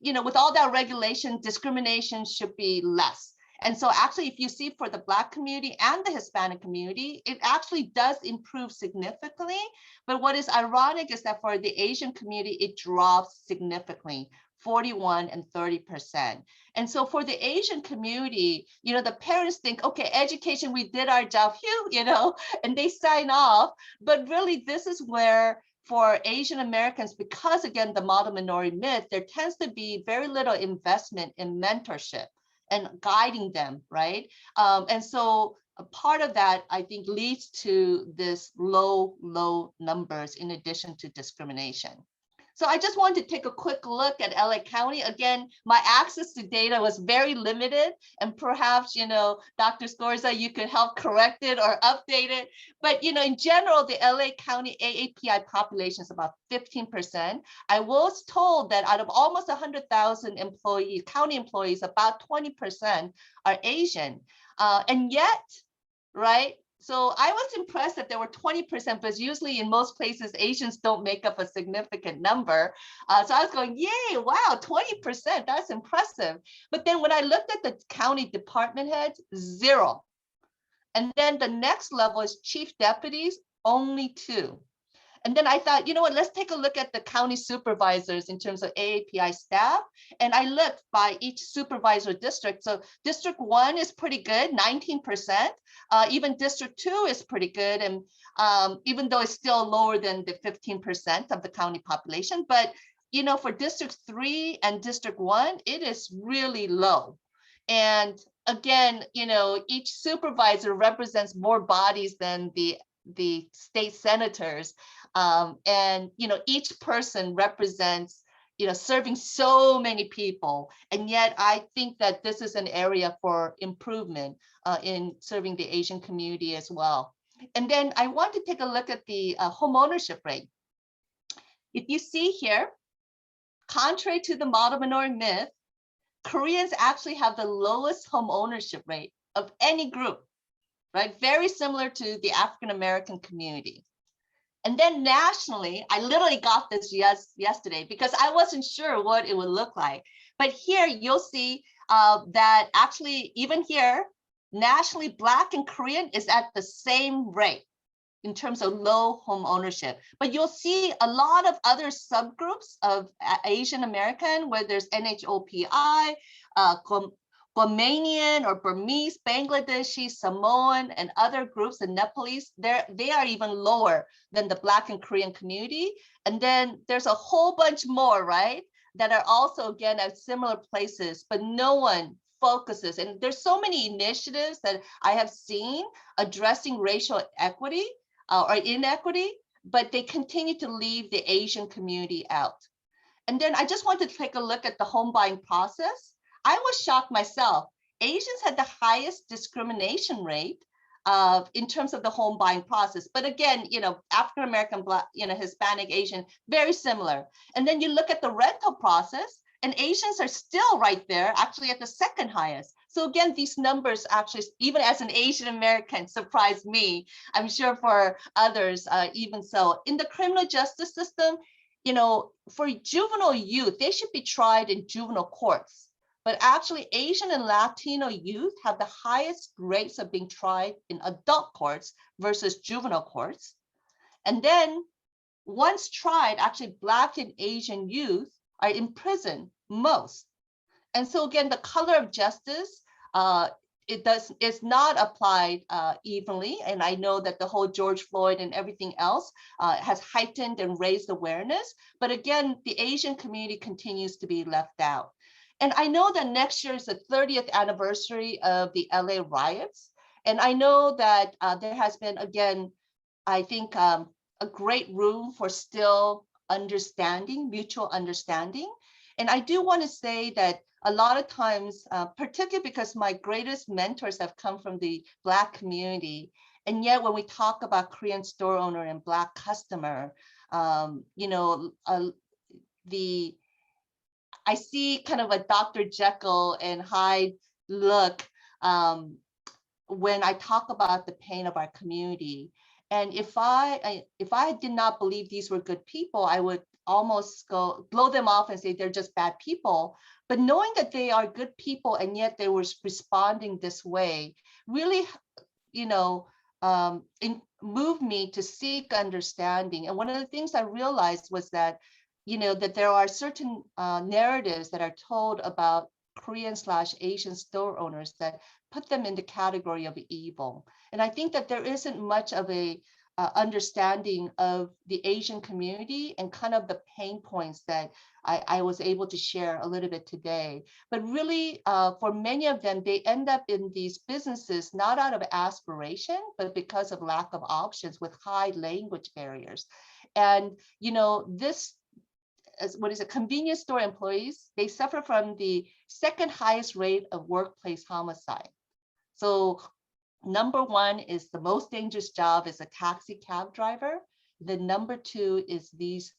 you know, with all that regulation, discrimination should be less. And so actually, if you see for the Black community and the Hispanic community, it actually does improve significantly. But what is ironic is that for the Asian community, it drops significantly, 41 and 30%. And so for the Asian community, you know, the parents think, okay, education, we did our job, you know, and they sign off. But really, this is where for Asian Americans, because again, the model minority myth, there tends to be very little investment in mentorship and guiding them, right? And so a part of that, I think, leads to this low numbers in addition to discrimination. So I just wanted to take a quick look at LA County. Again, my access to data was very limited, and perhaps, you know, Dr. Scorza, you could help correct it or update it. But, you know, in general, the LA County AAPI population is about 15%. I was told that out of almost 100,000 employees, county employees, about 20% are Asian. And yet, right? So I was impressed that there were 20%, but usually in most places, Asians don't make up a significant number. So I was going, yay, wow, 20%, that's impressive. But then when I looked at the county department heads, 0. And then the next level is chief deputies, only 2. And then I thought, you know what, let's take a look at the county supervisors in terms of AAPI staff. And I looked by each supervisor district. So District 1 is pretty good, 19%. Even District 2 is pretty good. And even though it's still lower than the 15% of the county population, but you know, for District 3 and District 1, it is really low. And again, you know, each supervisor represents more bodies than the state senators. And, you know, each person represents, you know, serving so many people. And yet I think that this is an area for improvement in serving the Asian community as well. And then I want to take a look at the home ownership rate. If you see here, contrary to the model minority myth, Koreans actually have the lowest home ownership rate of any group, right? Very similar to the African-American community. And then nationally, I literally got this yesterday because I wasn't sure what it would look like. But here you'll see that actually even here, nationally, Black and Korean is at the same rate in terms of low home ownership. But you'll see a lot of other subgroups of Asian American, where there's NHOPI, Guamanian or Burmese, Bangladeshi, Samoan, and other groups, the Nepalese, they are even lower than the Black and Korean community. And then there's a whole bunch more, right, that are also, again, at similar places, but no one focuses. And there's so many initiatives that I have seen addressing racial equity or inequity, but they continue to leave the Asian community out. And then I just want to take a look at the home buying process. I was shocked myself. Asians had the highest discrimination rate in terms of the home buying process. But again, African American, Black, Hispanic, Asian, very similar. And then you look at the rental process, and Asians are still right there, actually at the second highest. So again, these numbers actually, even as an Asian American, surprised me. I'm sure for others, even so. In the criminal justice system, for juvenile youth, they should be tried in juvenile courts. But actually, Asian and Latino youth have the highest rates of being tried in adult courts versus juvenile courts. And then once tried, actually, Black and Asian youth are in prison most. And so again, the color of justice, it's not applied evenly. And I know that the whole George Floyd and everything else has heightened and raised awareness. But again, the Asian community continues to be left out. And I know that next year is the 30th anniversary of the LA riots. And I know that there has been, again, I think a great room for still understanding, mutual understanding. And I do want to say that a lot of times, particularly because my greatest mentors have come from the Black community, and yet when we talk about Korean store owner and Black customer, I see kind of a Dr. Jekyll and Hyde look when I talk about the pain of our community. And if I did not believe these were good people, I would almost blow them off and say they're just bad people. But knowing that they are good people and yet they were responding this way really, moved me to seek understanding. And one of the things I realized was that, that there are certain narratives that are told about Korean/Asian store owners that put them in the category of evil. And I think that there isn't much of a understanding of the Asian community and kind of the pain points that I was able to share a little bit today. But really, for many of them, they end up in these businesses not out of aspiration, but because of lack of options with high language barriers. And, this, what is it, convenience store employees, they suffer from the second highest rate of workplace homicide. So number one is the most dangerous job is a taxi cab driver. The number two is these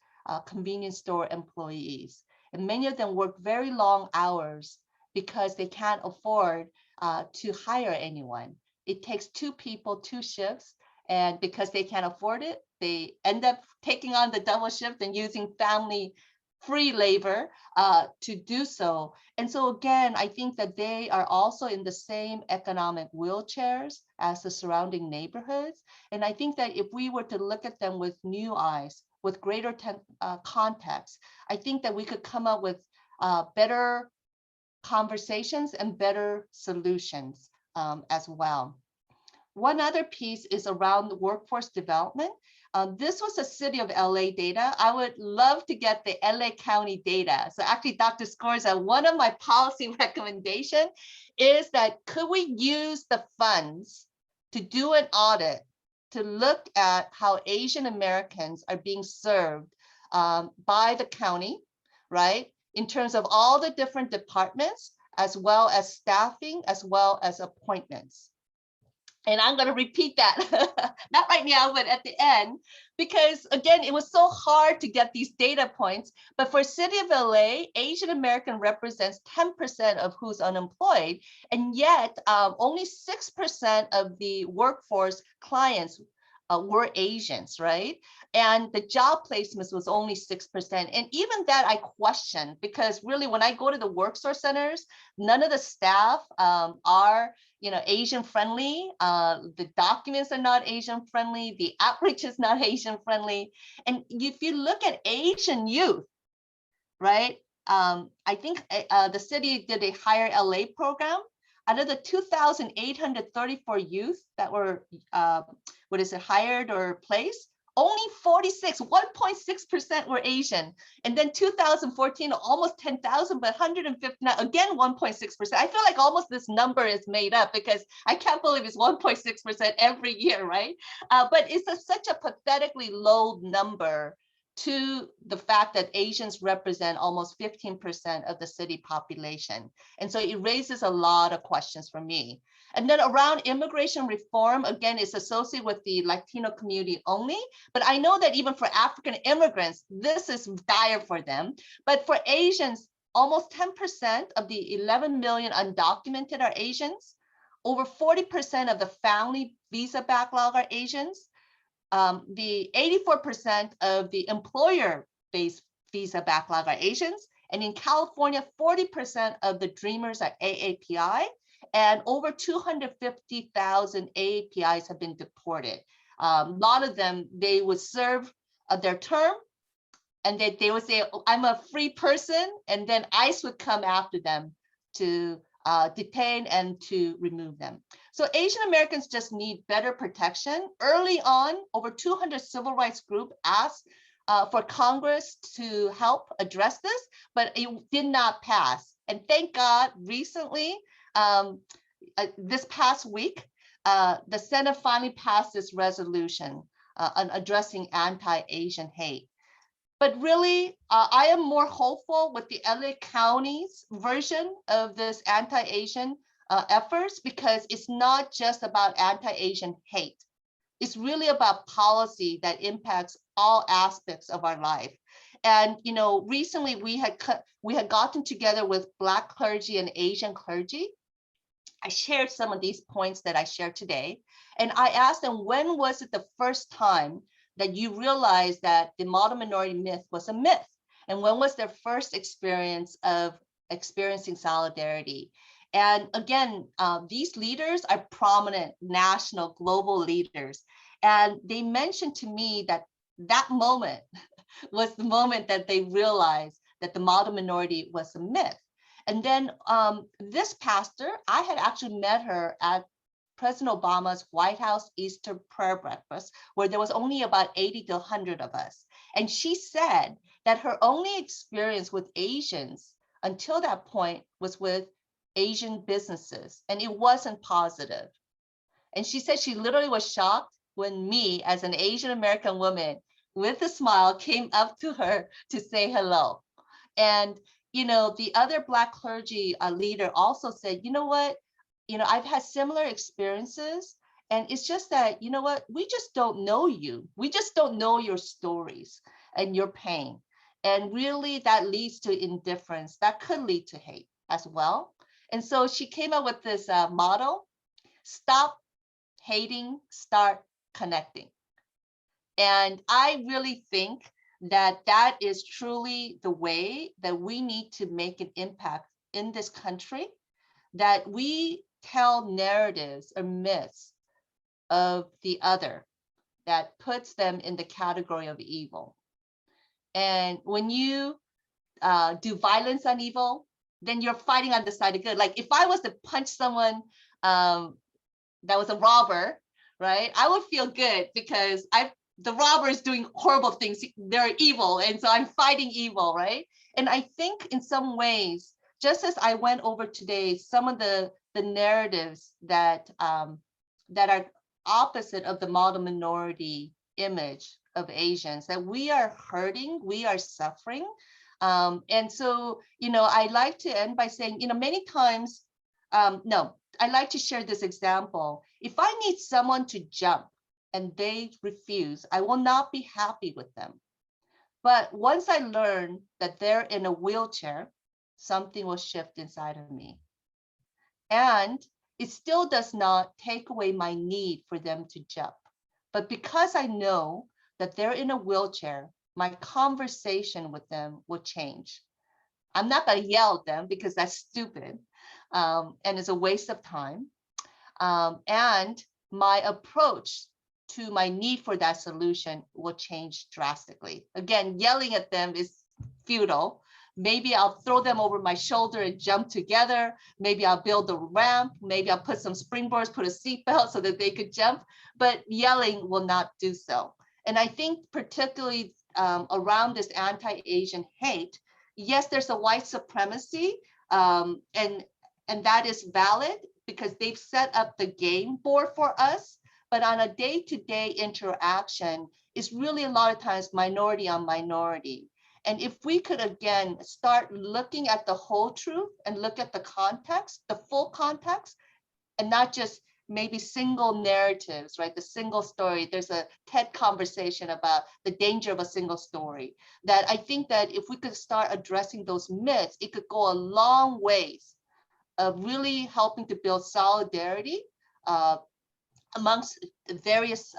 convenience store employees. And many of them work very long hours because they can't afford to hire anyone. It takes two people, two shifts. And because they can't afford it, they end up taking on the double shift and using family free labor to do so. And so again, I think that they are also in the same economic wheelchairs as the surrounding neighborhoods. And I think that if we were to look at them with new eyes, with greater context, I think that we could come up with better conversations and better solutions as well. One other piece is around the workforce development. This was a city of LA data. I would love to get the LA County data. So actually, Dr. Scorza, one of my policy recommendations is that could we use the funds to do an audit to look at how Asian Americans are being served by the county, right? In terms of all the different departments, as well as staffing, as well as appointments. And I'm going to repeat that, not right now, but at the end, because again, it was so hard to get these data points. But for City of LA, Asian American represents 10% of who's unemployed. And yet only 6% of the workforce clients were Asians, right? And the job placements was only 6%. And even that I question, because really when I go to the work source centers, none of the staff are Asian friendly. The documents are not Asian friendly. The outreach is not Asian friendly. And if you look at Asian youth, right? I think the city did a Hire LA program. Out of the 2,834 youth that were, hired or placed, only 1.6% were Asian. And then 2014, almost 10,000, but 159, again, 1.6%. I feel like almost this number is made up because I can't believe it's 1.6% every year, right? But it's such a pathetically low number to the fact that Asians represent almost 15% of the city population. And so it raises a lot of questions for me. And then around immigration reform, again, it's associated with the Latino community only. But I know that even for African immigrants, this is dire for them. But for Asians, almost 10% of the 11 million undocumented are Asians. Over 40% of the family visa backlog are Asians. The 84% of the employer-based visa backlog are Asians. And in California, 40% of the Dreamers are AAPI, and over 250,000 AAPIs have been deported. A lot of them, they would serve their term, and they would say, oh, I'm a free person, and then ICE would come after them to detain and to remove them. So Asian Americans just need better protection. Early on, over 200 civil rights groups asked for Congress to help address this, but it did not pass. And thank God, recently, this past week, the Senate finally passed this resolution on addressing anti-Asian hate. But really, I am more hopeful with the LA County's version of this anti-Asian efforts, because it's not just about anti-Asian hate. It's really about policy that impacts all aspects of our life. And recently we had gotten together with Black clergy and Asian clergy. I shared some of these points that I shared today, and I asked them, when was it the first time that you realized that the model minority myth was a myth? And when was their first experience of experiencing solidarity? And again, these leaders are prominent national, global leaders. And they mentioned to me that that moment was the moment that they realized that the model minority was a myth. And then this pastor, I had actually met her at President Obama's White House Easter prayer breakfast, where there was only about 80 to 100 of us. And she said that her only experience with Asians until that point was with Asian businesses, and it wasn't positive. And she said she literally was shocked when me, as an Asian American woman with a smile, came up to her to say hello. And the other Black clergy leader also said, you know what, I've had similar experiences, and it's just that, we just don't know you. We just don't know your stories and your pain. And really that leads to indifference. That could lead to hate as well. And so she came up with this motto: stop hating, start connecting. And I really think that that is truly the way that we need to make an impact in this country, that we tell narratives or myths of the other that puts them in the category of evil. And when you do violence on evil, then you're fighting on the side of good. Like if I was to punch someone that was a robber, right, I would feel good because the robber is doing horrible things. They're evil. And so I'm fighting evil, right? And I think in some ways, just as I went over today, some of the narratives that are opposite of the model minority image of Asians, that we are hurting, we are suffering. And so, I like to end by saying, many times, I like to share this example. If I need someone to jump and they refuse, I will not be happy with them. But once I learn that they're in a wheelchair, something will shift inside of me. And it still does not take away my need for them to jump. But because I know that they're in a wheelchair, my conversation with them will change. I'm not going to yell at them because that's stupid and it's a waste of time. And my approach to my need for that solution will change drastically. Again, yelling at them is futile. Maybe I'll throw them over my shoulder and jump together. Maybe I'll build a ramp. Maybe I'll put some springboards, put a seatbelt so that they could jump. But yelling will not do so. And I think particularly around this anti-Asian hate, yes, there's a white supremacy, and that is valid because they've set up the game board for us. But on a day-to-day interaction, it's really a lot of times minority on minority. And if we could, again, start looking at the whole truth and look at the context, the full context, and not just maybe single narratives, right? The single story. There's a TED conversation about the danger of a single story. That I think that if we could start addressing those myths, it could go a long ways of really helping to build solidarity amongst various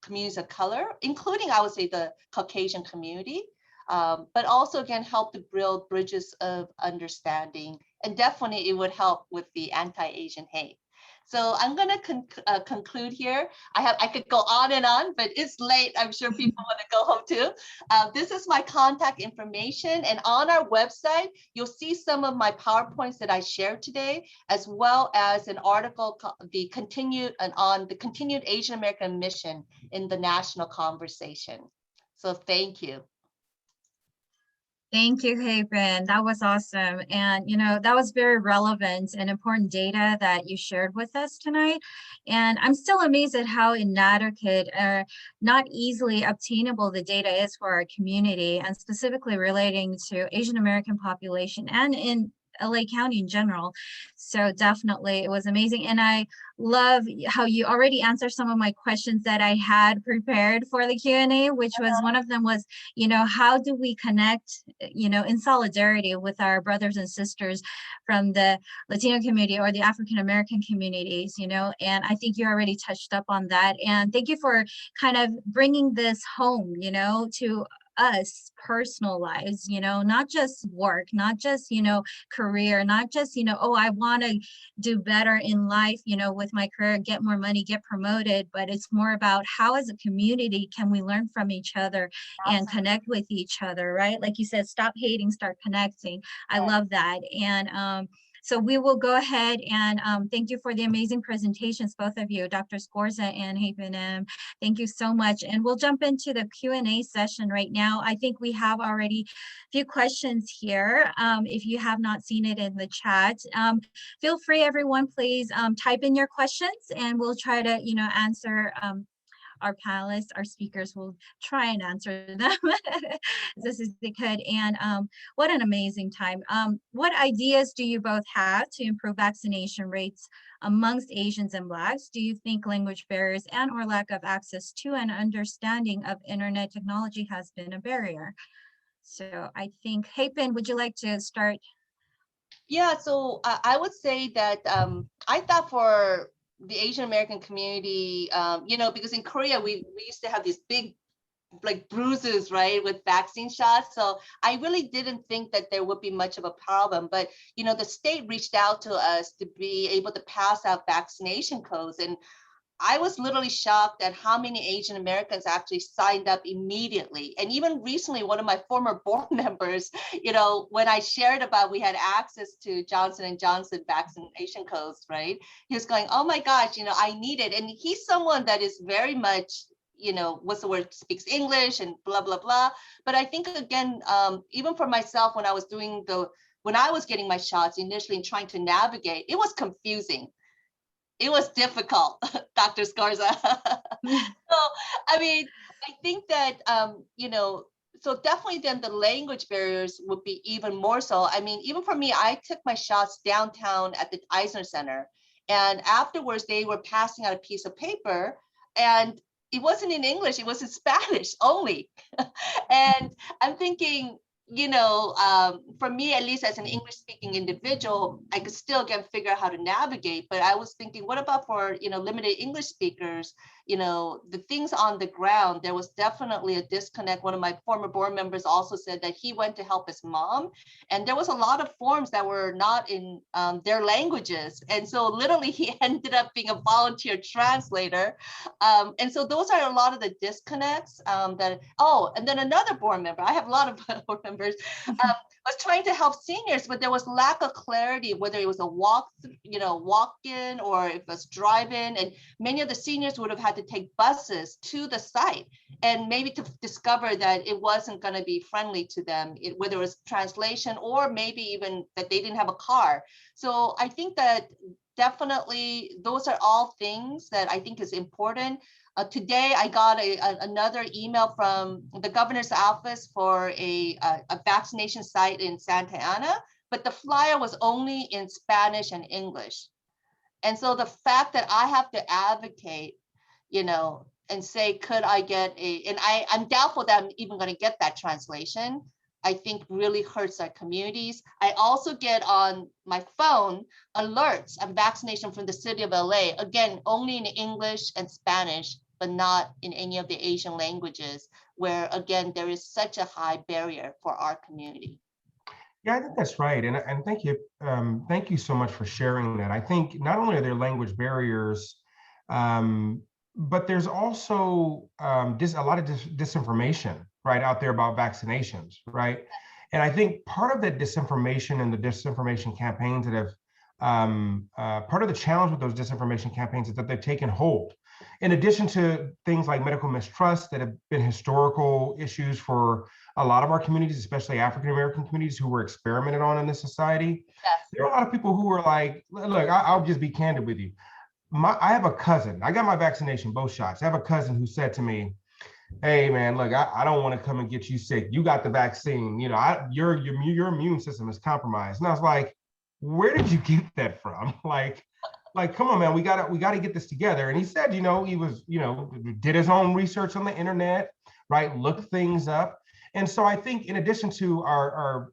communities of color, including, I would say, the Caucasian community, but also, again, help to build bridges of understanding. And definitely it would help with the anti-Asian hate. So I'm going to conclude here. I could go on and on, but it's late. I'm sure people want to go home too. This is my contact information. And on our website, you'll see some of my PowerPoints that I shared today, as well as an article on the continued Asian American mission in the national conversation. So thank you. Thank you, Hyepin. That was awesome. And, that was very relevant and important data that you shared with us tonight. And I'm still amazed at how inadequate or not easily obtainable the data is for our community, and specifically relating to Asian American population and in LA County in general. So definitely it was amazing. And I love how you already answered some of my questions that I had prepared for the Q&A, which was one of them was, how do we connect, in solidarity with our brothers and sisters from the Latino community or the African American communities, and I think you already touched up on that. And thank you for kind of bringing this home, to us personal lives, not just work, not just, career, not just, oh, I want to do better in life, with my career, get more money, get promoted, but it's more about how as a community can we learn from each other and connect with each other, right? Like you said, stop hating, start connecting. I love that. And so we will go ahead and thank you for the amazing presentations, both of you, Dr. Scorza and Hyepin Im. Thank you so much. And we'll jump into the Q&A session right now. I think we have already a few questions here. If you have not seen it in the chat, feel free, everyone, please type in your questions and we'll try to, answer our panelists, our speakers will try and answer them as is they could. And what an amazing time. What ideas do you both have to improve vaccination rates amongst Asians and Blacks? Do you think language barriers and or lack of access to and understanding of internet technology has been a barrier? So I think, Hyepin, would you like to start? Yeah, so I would say that I thought for the Asian American community, because in Korea, we used to have these big like bruises, right, with vaccine shots. So I really didn't think that there would be much of a problem. But, the state reached out to us to be able to pass out vaccination codes. And I was literally shocked at how many Asian Americans actually signed up immediately. And even recently, one of my former board members, when I shared about we had access to Johnson & Johnson vaccination codes, right? He was going, oh my gosh, I need it. And he's someone that is very much, what's the word, speaks English and blah, blah, blah. But I think, again, even for myself, when I was getting my shots initially and trying to navigate, it was confusing. It was difficult, Dr. Scorza. So, I think that, so definitely then the language barriers would be even more so. Even for me, I took my shots downtown at the Eisner Center. And afterwards, they were passing out a piece of paper. And it wasn't in English, it was in Spanish only. And I'm thinking, for me, at least as an English speaking individual, I could still figure out how to navigate. But I was thinking, what about for, limited English speakers, the things on the ground, there was definitely a disconnect. One of my former board members also said that he went to help his mom. And there was a lot of forms that were not in their languages. And so literally he ended up being a volunteer translator. And so those are a lot of the disconnects and then another board member, I have a lot of board members, members, was trying to help seniors, but there was lack of clarity, whether it was a walk-in or if it was drive-in, and many of the seniors would have had to take buses to the site, and maybe to discover that it wasn't going to be friendly to them, whether it was translation or maybe even that they didn't have a car. So I think that definitely those are all things that I think is important. Today, I got another email from the governor's office for a vaccination site in Santa Ana, but the flyer was only in Spanish and English. And so the fact that I have to advocate, and say, could I get and I'm doubtful that I'm even going to get that translation, I think really hurts our communities. I also get on my phone alerts on vaccination from the city of LA, again, only in English and Spanish, but not in any of the Asian languages, where again, there is such a high barrier for our community. Yeah, I think that's right. And thank you. Thank you so much for sharing that. I think not only are there language barriers, but there's also a lot of disinformation right out there about vaccinations, right? And I think part of that disinformation and the disinformation campaigns that have, part of the challenge with those disinformation campaigns is that they've taken hold. In addition to things like medical mistrust that have been historical issues for a lot of our communities, especially African-American communities who were experimented on in this society, Yes. there are a lot of people who were like, look, I'll just be candid with you. I have a cousin, I got my vaccination, both shots. I have a cousin who said to me, hey man, look, I don't want to come and get you sick. You got the vaccine, your immune system is compromised. And I was like, where did you get that from? Like, come on, man, we gotta get this together. And he said, he was, did his own research on the internet, right? Looked things up. And so I think in addition to our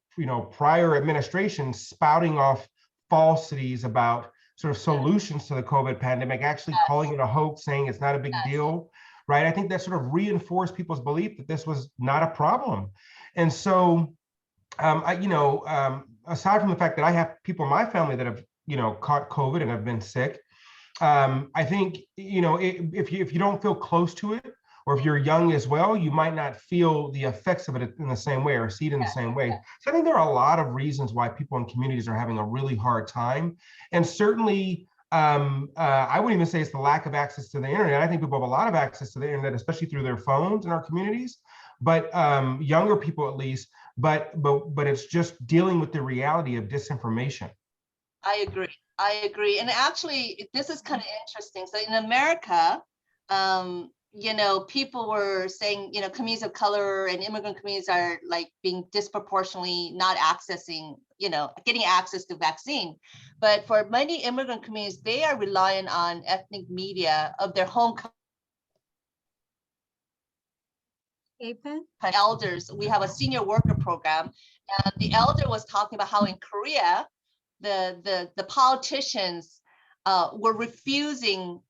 prior administration spouting off falsities about sort of solutions to the COVID pandemic, actually calling it a hoax, saying it's not a big deal, right? I think that sort of reinforced people's belief that this was not a problem. And so, aside from the fact that I have people in my family that have, caught COVID and have been sick, I think, if you don't feel close to it, or if you're young as well, you might not feel the effects of it in the same way or see it in the same way. So I think there are a lot of reasons why people in communities are having a really hard time. And certainly, I wouldn't even say it's the lack of access to the internet. I think people have a lot of access to the internet, especially through their phones in our communities, but younger people at least, but it's just dealing with the reality of disinformation. I agree. And actually, this is kind of interesting. So in America, people were saying, communities of color and immigrant communities are like being disproportionately not accessing, getting access to vaccine. But for many immigrant communities, they are relying on ethnic media of their home elders. We have a senior worker program, and the elder was talking about how in Korea, the politicians were refusing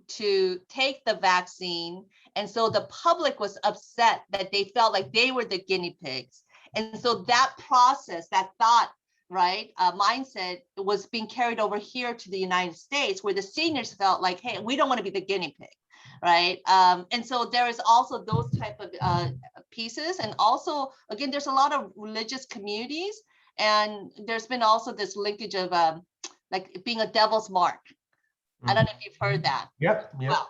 to take the vaccine. And so the public was upset that they felt like they were the guinea pigs. And so that process, that thought, right, mindset was being carried over here to the United States, where the seniors felt like, hey, we don't want to be the guinea pig, right? And so there is also those type of pieces. And also, again, there's a lot of religious communities. And there's been also this linkage of like being a devil's mark. I don't know if you've heard that. Yep. Well,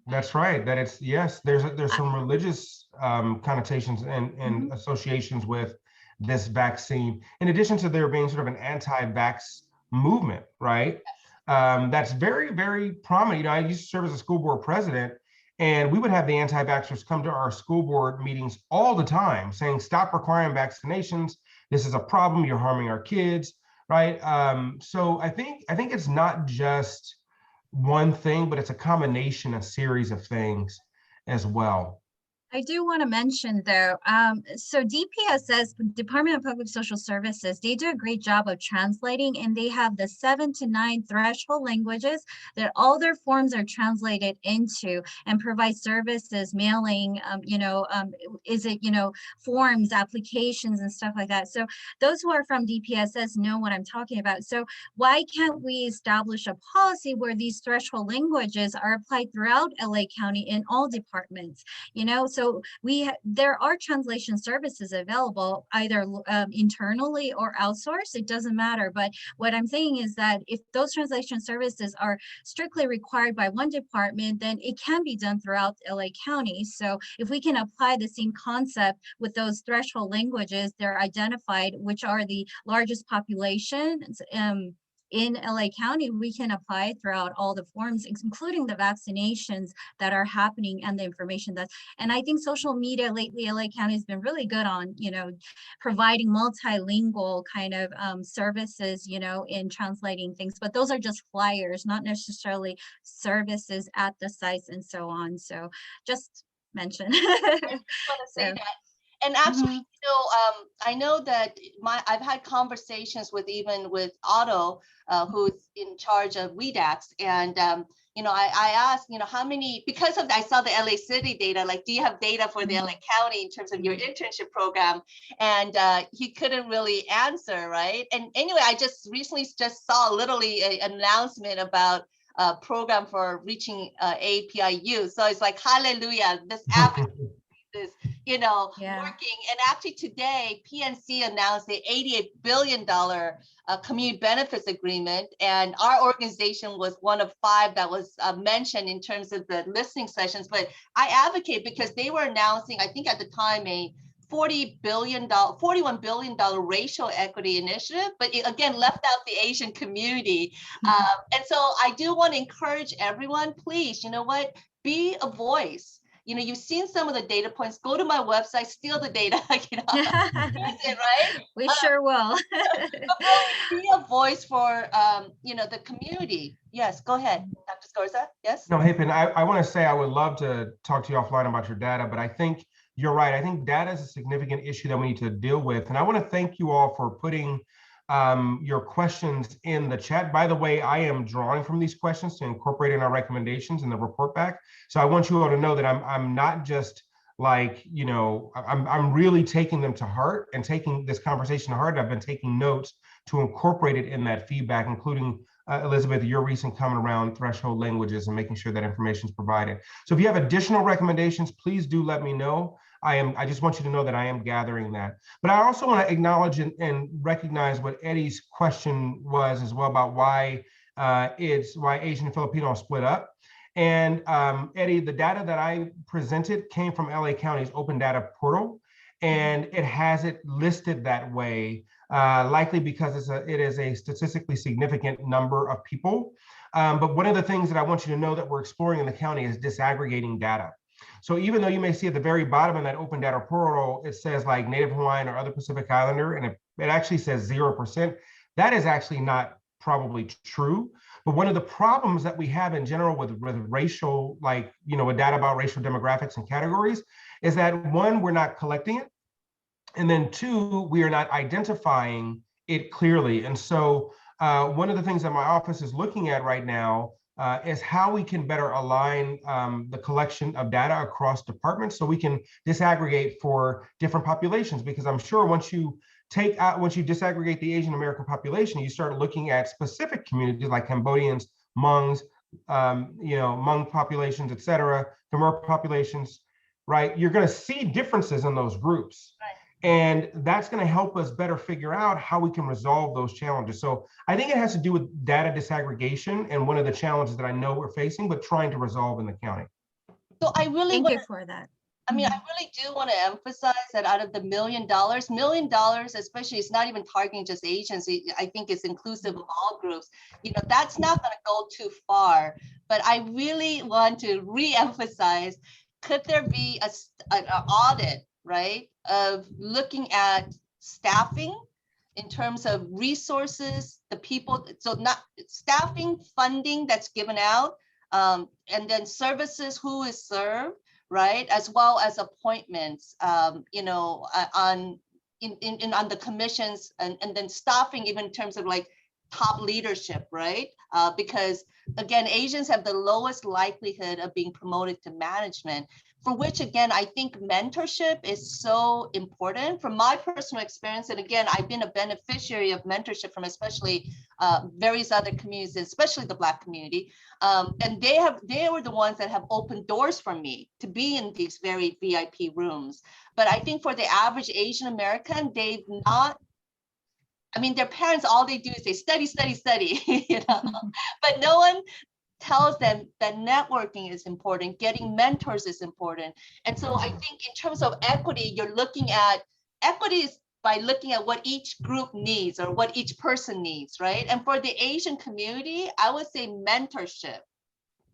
that's right. That it's, yes, there's some religious connotations and associations with this vaccine, in addition to there being sort of an anti-vax movement, right? That's very, very prominent. I used to serve as a school board president, and we would have the anti-vaxxers come to our school board meetings all the time saying, stop requiring vaccinations. This is a problem. You're harming our kids, right? So I think it's not just one thing, but it's a combination, a series of things as well. I do want to mention though, so DPSS, Department of Public Social Services, they do a great job of translating, and they have the 7 to 9 threshold languages that all their forms are translated into, and provide services, mailing, forms, applications and stuff like that. So those who are from DPSS know what I'm talking about. So why can't we establish a policy where these threshold languages are applied throughout LA County in all departments, so So there are translation services available either internally or outsourced. It doesn't matter. But what I'm saying is that if those translation services are strictly required by one department, then it can be done throughout LA County. So if we can apply the same concept with those threshold languages, they're identified, which are the largest populations in LA County, we can apply throughout all the forms, including the vaccinations that are happening and the information and I think social media lately, LA County has been really good on, providing multilingual kind of services, in translating things, but those are just flyers, not necessarily services at the sites and so on. So just mention. I just want to say that. And actually, I know that I've had conversations with Otto, who's in charge of WEDAX, and I asked, how many, because of I saw the LA City data, like, do you have data for the LA County in terms of your internship program? And he couldn't really answer, right? And anyway, I just recently saw literally an announcement about a program for reaching API youth. So it's like, hallelujah, this app is working. And actually today, PNC announced the $88 billion community benefits agreement. And our organization was one of 5 that was mentioned in terms of the listening sessions. But I advocate because they were announcing, I think at the time, a $41 billion racial equity initiative, but it again left out the Asian community. And so I do want to encourage everyone, please, be a voice. You've seen some of the data points. Go to my website, steal the data, use it, right? We sure will. But really be a voice for, the community. Yes, go ahead, Dr. Scorza. Yes? No, Hyepin, I want to say I would love to talk to you offline about your data, but I think you're right. I think data is a significant issue that we need to deal with. And I want to thank you all for putting your questions in the chat. By the way, I am drawing from these questions to incorporate in our recommendations in the report back. So I want you all to know that I'm not just like, I'm really taking them to heart and taking this conversation to heart. I've been taking notes to incorporate it in that feedback, including Elizabeth, your recent comment around threshold languages and making sure that information is provided. So if you have additional recommendations, please do let me know. I just want you to know that I am gathering that. But I also want to acknowledge and recognize what Eddie's question was as well about why Asian and Filipino split up. And Eddie, the data that I presented came from LA County's open data portal, and it has it listed that way, likely because it is a statistically significant number of people. But one of the things that I want you to know that we're exploring in the county is disaggregating data. So even though you may see at the very bottom of that open data portal, it says like Native Hawaiian or other Pacific Islander, and it actually says 0%. That is actually not probably true. But one of the problems that we have in general with racial, with data about racial demographics and categories is that 1, we're not collecting it. And then 2, we are not identifying it clearly. And so one of the things that my office is looking at right now is how we can better align the collection of data across departments so we can disaggregate for different populations, because I'm sure once you disaggregate the Asian American population, you start looking at specific communities like Cambodians, Hmongs, Hmong populations, et cetera, Khmer populations, right? You're going to see differences in those groups. Right. And that's going to help us better figure out how we can resolve those challenges. So I think it has to do with data disaggregation and one of the challenges that I know we're facing, but trying to resolve in the county. So I really Thank you for that. I really do want to emphasize that out of the $1 million, especially, it's not even targeting just Asians. I think it's inclusive of all groups. That's not going to go too far. But I really want to re-emphasize, could there be an audit, right, of looking at staffing in terms of resources, the people, so not staffing, funding that's given out, and then services, who is served, right, as well as appointments, on the commissions, and then staffing, even in terms of like top leadership, right? Because again, Asians have the lowest likelihood of being promoted to management. for which, again, I think mentorship is so important. From my personal experience, and again, I've been a beneficiary of mentorship from especially various other communities, especially the Black community. And they were the ones that have opened doors for me to be in these very VIP rooms. But I think for the average Asian American, they've not, I mean, their parents, all they do is say, study, study, study, you know, but no one tells them that networking is important, getting mentors is important. And so I think in terms of equity, you're looking at equity is by looking at what each group needs or what each person needs, right? And for the Asian community, I would say mentorship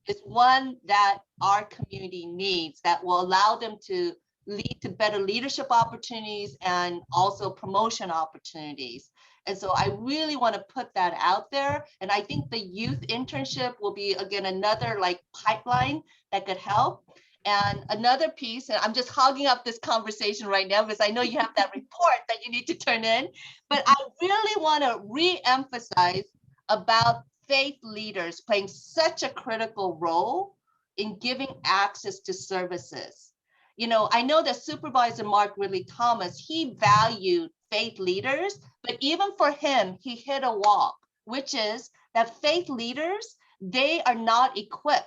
is one that our community needs that will allow them to lead to better leadership opportunities and also promotion opportunities. And so I really want to put that out there. And I think the youth internship will be, again, another like pipeline that could help. And another piece, and I'm just hogging up this conversation right now because I know you have that report that you need to turn in, but I really want to re-emphasize about faith leaders playing such a critical role in giving access to services. You know, I know that Supervisor Mark Ridley Thomas, he valued faith leaders, but even for him, he hit a wall, which is that faith leaders, they are not equipped.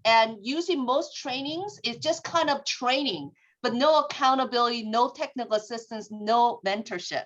And using most trainings is just kind of training, but no accountability, no technical assistance, no mentorship.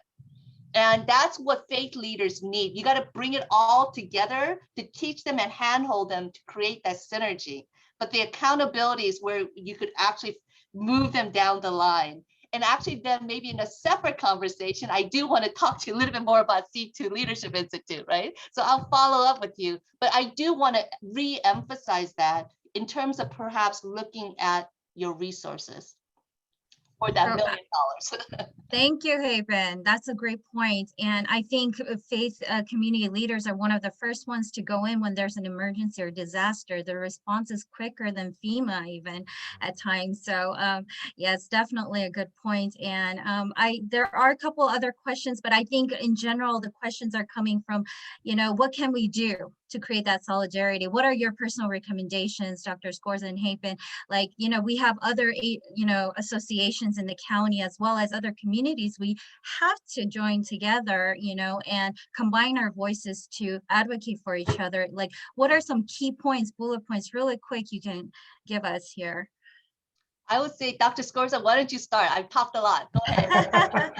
And that's what faith leaders need. You got to bring it all together to teach them and handhold them to create that synergy. But the accountability is where you could actually move them down the line. And actually then maybe in a separate conversation, I do want to talk to you a little bit more about C2 Leadership Institute, right? So I'll follow up with you, but I do want to re-emphasize that in terms of perhaps looking at your resources for that $1 million. Thank you, Hyepin. That's a great point. And I think faith community leaders are one of the first ones to go in when there's an emergency or disaster. The response is quicker than FEMA even at times. So yeah, it's definitely a good point. And there are a couple other questions, but I think in general, the questions are coming from, you know, what can we do to create that solidarity? What are your personal recommendations, Dr. Scorza and Hyepin? Like, you know, we have other, you know, associations in the county as well as other communities. We have to join together, you know, and combine our voices to advocate for each other. Like, what are some key points, bullet points, really quick you can give us here? I would say, Dr. Scorza, why don't you start? I've talked a lot. Go ahead.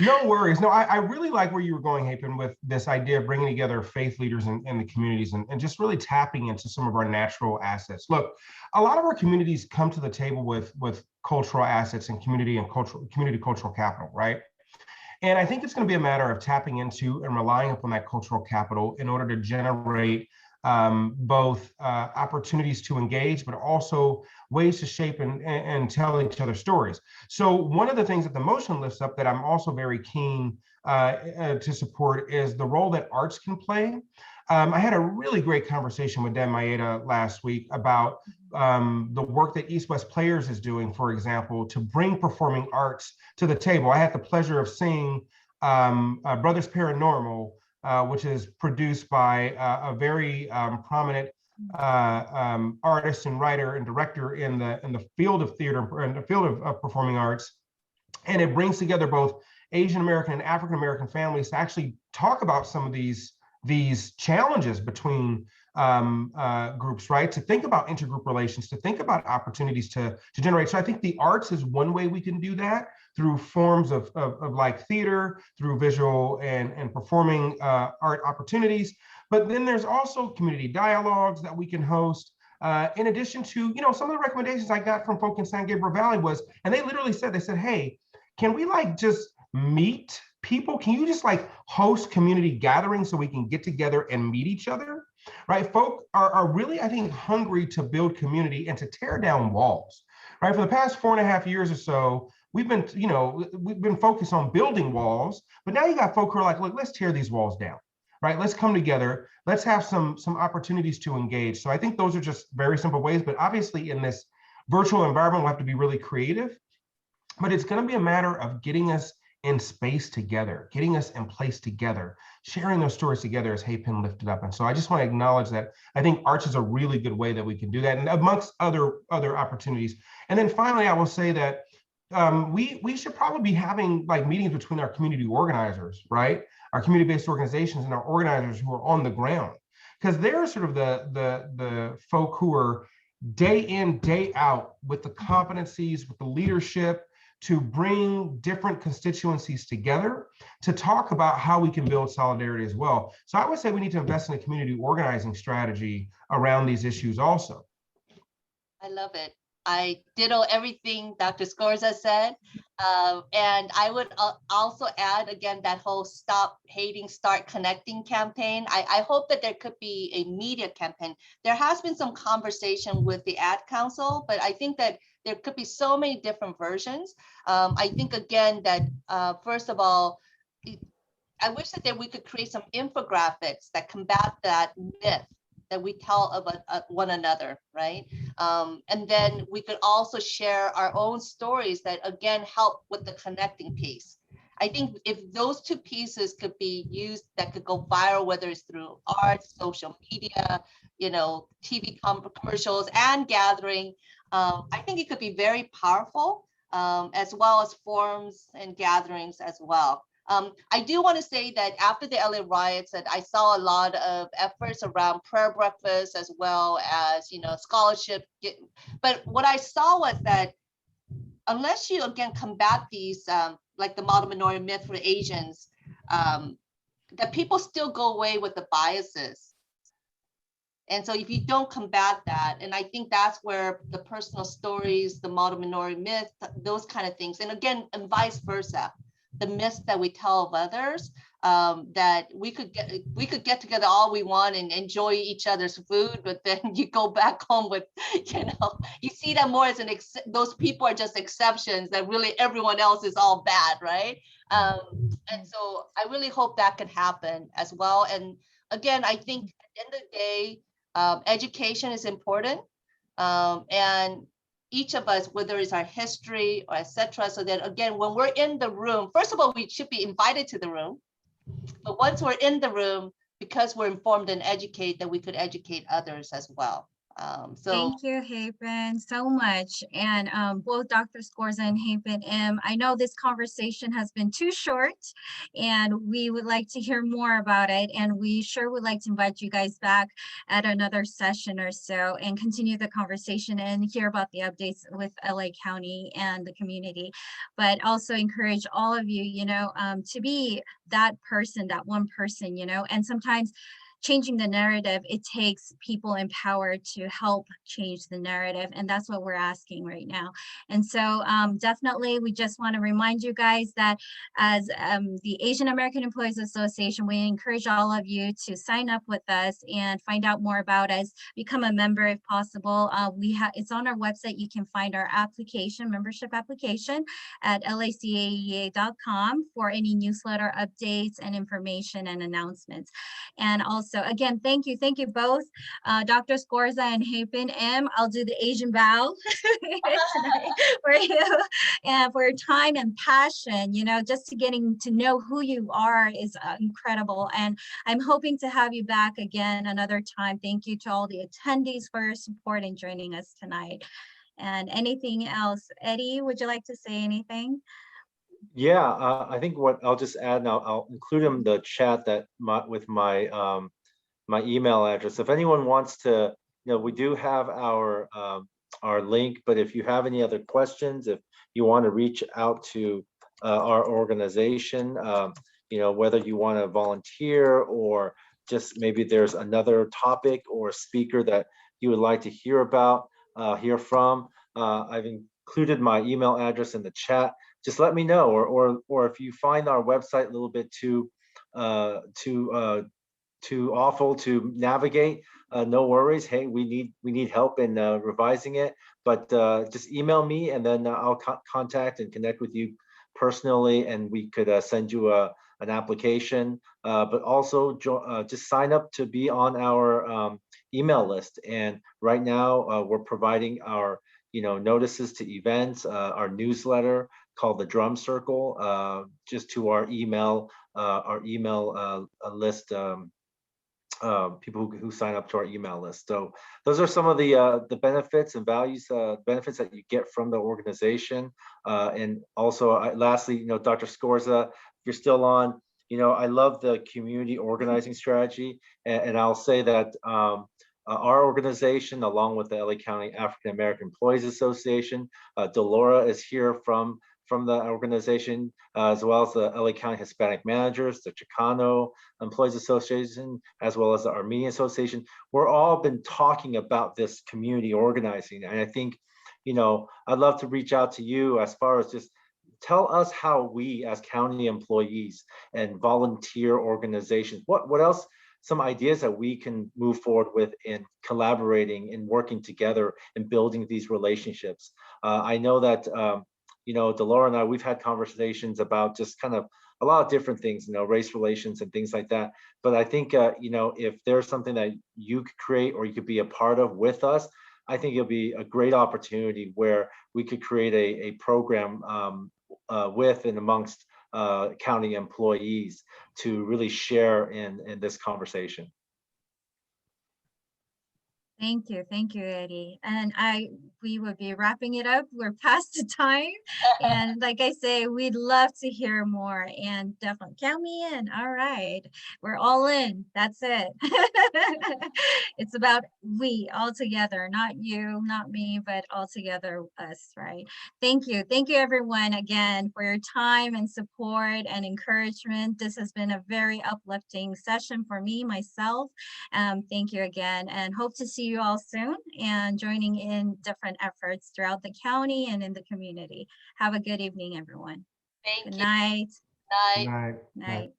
No worries. No, I really like where you were going, Hyepin, with this idea of bringing together faith leaders in the communities and just really tapping into some of our natural assets. Look, a lot of our communities come to the table with cultural assets and community cultural capital, right? And I think it's going to be a matter of tapping into and relying upon that cultural capital in order to generate both opportunities to engage, but also ways to shape and tell each other stories. So one of the things that the motion lifts up that I'm also very keen to support is the role that arts can play. I had a really great conversation with Dan Maeda last week about the work that East West Players is doing, for example, to bring performing arts to the table. I had the pleasure of seeing Brothers Paranormal, which is produced by a very prominent artist and writer and director in the field of theater and the field of performing arts. And it brings together both Asian American and African American families to actually talk about some of these challenges between groups, right? To think about intergroup relations, to think about opportunities to generate. So I think the arts is one way we can do that, through forms of like theater, through visual and performing art opportunities. But then there's also community dialogues that we can host. In addition to, you know, some of the recommendations I got from folk in San Gabriel Valley was, and they literally said, hey, can we like just meet people? Can you just like host community gatherings so we can get together and meet each other, right? Folk are really, I think, hungry to build community and to tear down walls, right? For the past 4.5 years or so, we've been focused on building walls, but now you got folk who are like, look, let's tear these walls down, right? Let's come together. Let's have some opportunities to engage. So I think those are just very simple ways, but obviously in this virtual environment, we'll have to be really creative, but it's going to be a matter of getting us in space together, getting us in place together, sharing those stories together as Hyepin lifted up. And so I just want to acknowledge that. I think arts is a really good way that we can do that, and amongst other opportunities. And then finally, I will say that we should probably be having like meetings between our community organizers, right? Our community-based organizations and our organizers who are on the ground, because they're sort of the folk who are day in, day out with the competencies, with the leadership to bring different constituencies together to talk about how we can build solidarity as well. So I would say we need to invest in a community organizing strategy around these issues also. I love it. I ditto everything Dr. Scorza said. And I would also add, again, that whole Stop Hating, Start Connecting campaign. I hope that there could be a media campaign. There has been some conversation with the Ad Council, but I think that there could be so many different versions. I think, again, that first of all, I wish that we could create some infographics that combat that myth that we tell of one another, right? And then we could also share our own stories that, again, help with the connecting piece. I think if those two pieces could be used, that could go viral, whether it's through art, social media, TV commercials and gathering, I think it could be very powerful, as well as forums and gatherings as well. I do want to say that after the LA riots, that I saw a lot of efforts around prayer breakfast as well as, scholarship. But what I saw was that unless you, again, combat these, like the model minority myth for Asians, that people still go away with the biases. And so if you don't combat that, and I think that's where the personal stories, the model minority myth, those kind of things, and again, and vice versa, the myths that we tell of others, that we could get together all we want and enjoy each other's food, but then you go back home with, you see that more as those people are just exceptions, that really everyone else is all bad, right? And so I really hope that could happen as well. And again, I think at the end of the day, education is important, and each of us, whether it's our history or etc., so that, again, when we're in the room, first of all, we should be invited to the room. But once we're in the room, because we're informed and educated, that we could educate others as well. Thank you, Hyepin, so much. And both Dr. Scorza and Hyepin Im, I know this conversation has been too short, and we would like to hear more about it. And we sure would like to invite you guys back at another session or so and continue the conversation and hear about the updates with LA County and the community. But also encourage all of you, to be that person, that one person, and sometimes changing the narrative, it takes people empowered to help change the narrative. And that's what we're asking right now. And so definitely, we just want to remind you guys that as the Asian American Employees Association, we encourage all of you to sign up with us and find out more about us, become a member if possible. It's on our website. You can find our membership application at LACAEA.com for any newsletter updates and information and announcements. And also, again, thank you both, Dr. Scorza and Hyepin Im. I'll do the Asian bow tonight for you, and for your time and passion. Just to getting to know who you are is incredible, and I'm hoping to have you back again another time. Thank you to all the attendees for your support and joining us tonight. And anything else, Eddie? Would you like to say anything? Yeah, I think what I'll just add now, I'll include in the chat that with my my email address. If anyone wants to, we do have our link, but if you have any other questions, if you want to reach out to our organization, whether you want to volunteer or just maybe there's another topic or speaker that you would like to hear about, hear from, I've included my email address in the chat. Just let me know, or if you find our website a little bit too awful to navigate, no worries. Hey, we need help in revising it, but just email me and then I'll contact and connect with you personally, and we could send you an application. But also just sign up to be on our email list. And right now we're providing our notices to events, our newsletter called the Drum Circle, just to our email list. People who sign up to our email list. So those are some of the benefits and values, benefits that you get from the organization. And also, lastly, Dr. Scorza, if you're still on, I love the community organizing strategy, and I'll say that our organization, along with the LA County African American Employees Association, Delora is here from the organization, as well as the LA County Hispanic Managers, the Chicano Employees Association, as well as the Armenian Association. We're all been talking about this community organizing. And I think, I'd love to reach out to you as far as just tell us how we as county employees and volunteer organizations, what else, some ideas that we can move forward with in collaborating and working together and building these relationships. I know that, Delora and I, we've had conversations about just kind of a lot of different things, race relations and things like that. But I think, if there's something that you could create or you could be a part of with us, I think it'll be a great opportunity where we could create a program with and amongst county employees to really share in this conversation. Thank you, Eddie. And we will be wrapping it up. We're past the time, and like I say, we'd love to hear more. And definitely count me in. All right, we're all in. That's it. It's about we all together, not you, not me, but all together, us. Right? Thank you, everyone, again for your time and support and encouragement. This has been a very uplifting session for me, myself. Thank you again, and hope to see you all soon and joining in different efforts throughout the county and in the community. Have a good evening, everyone. Thank Good you. night. Night. Good night. Night.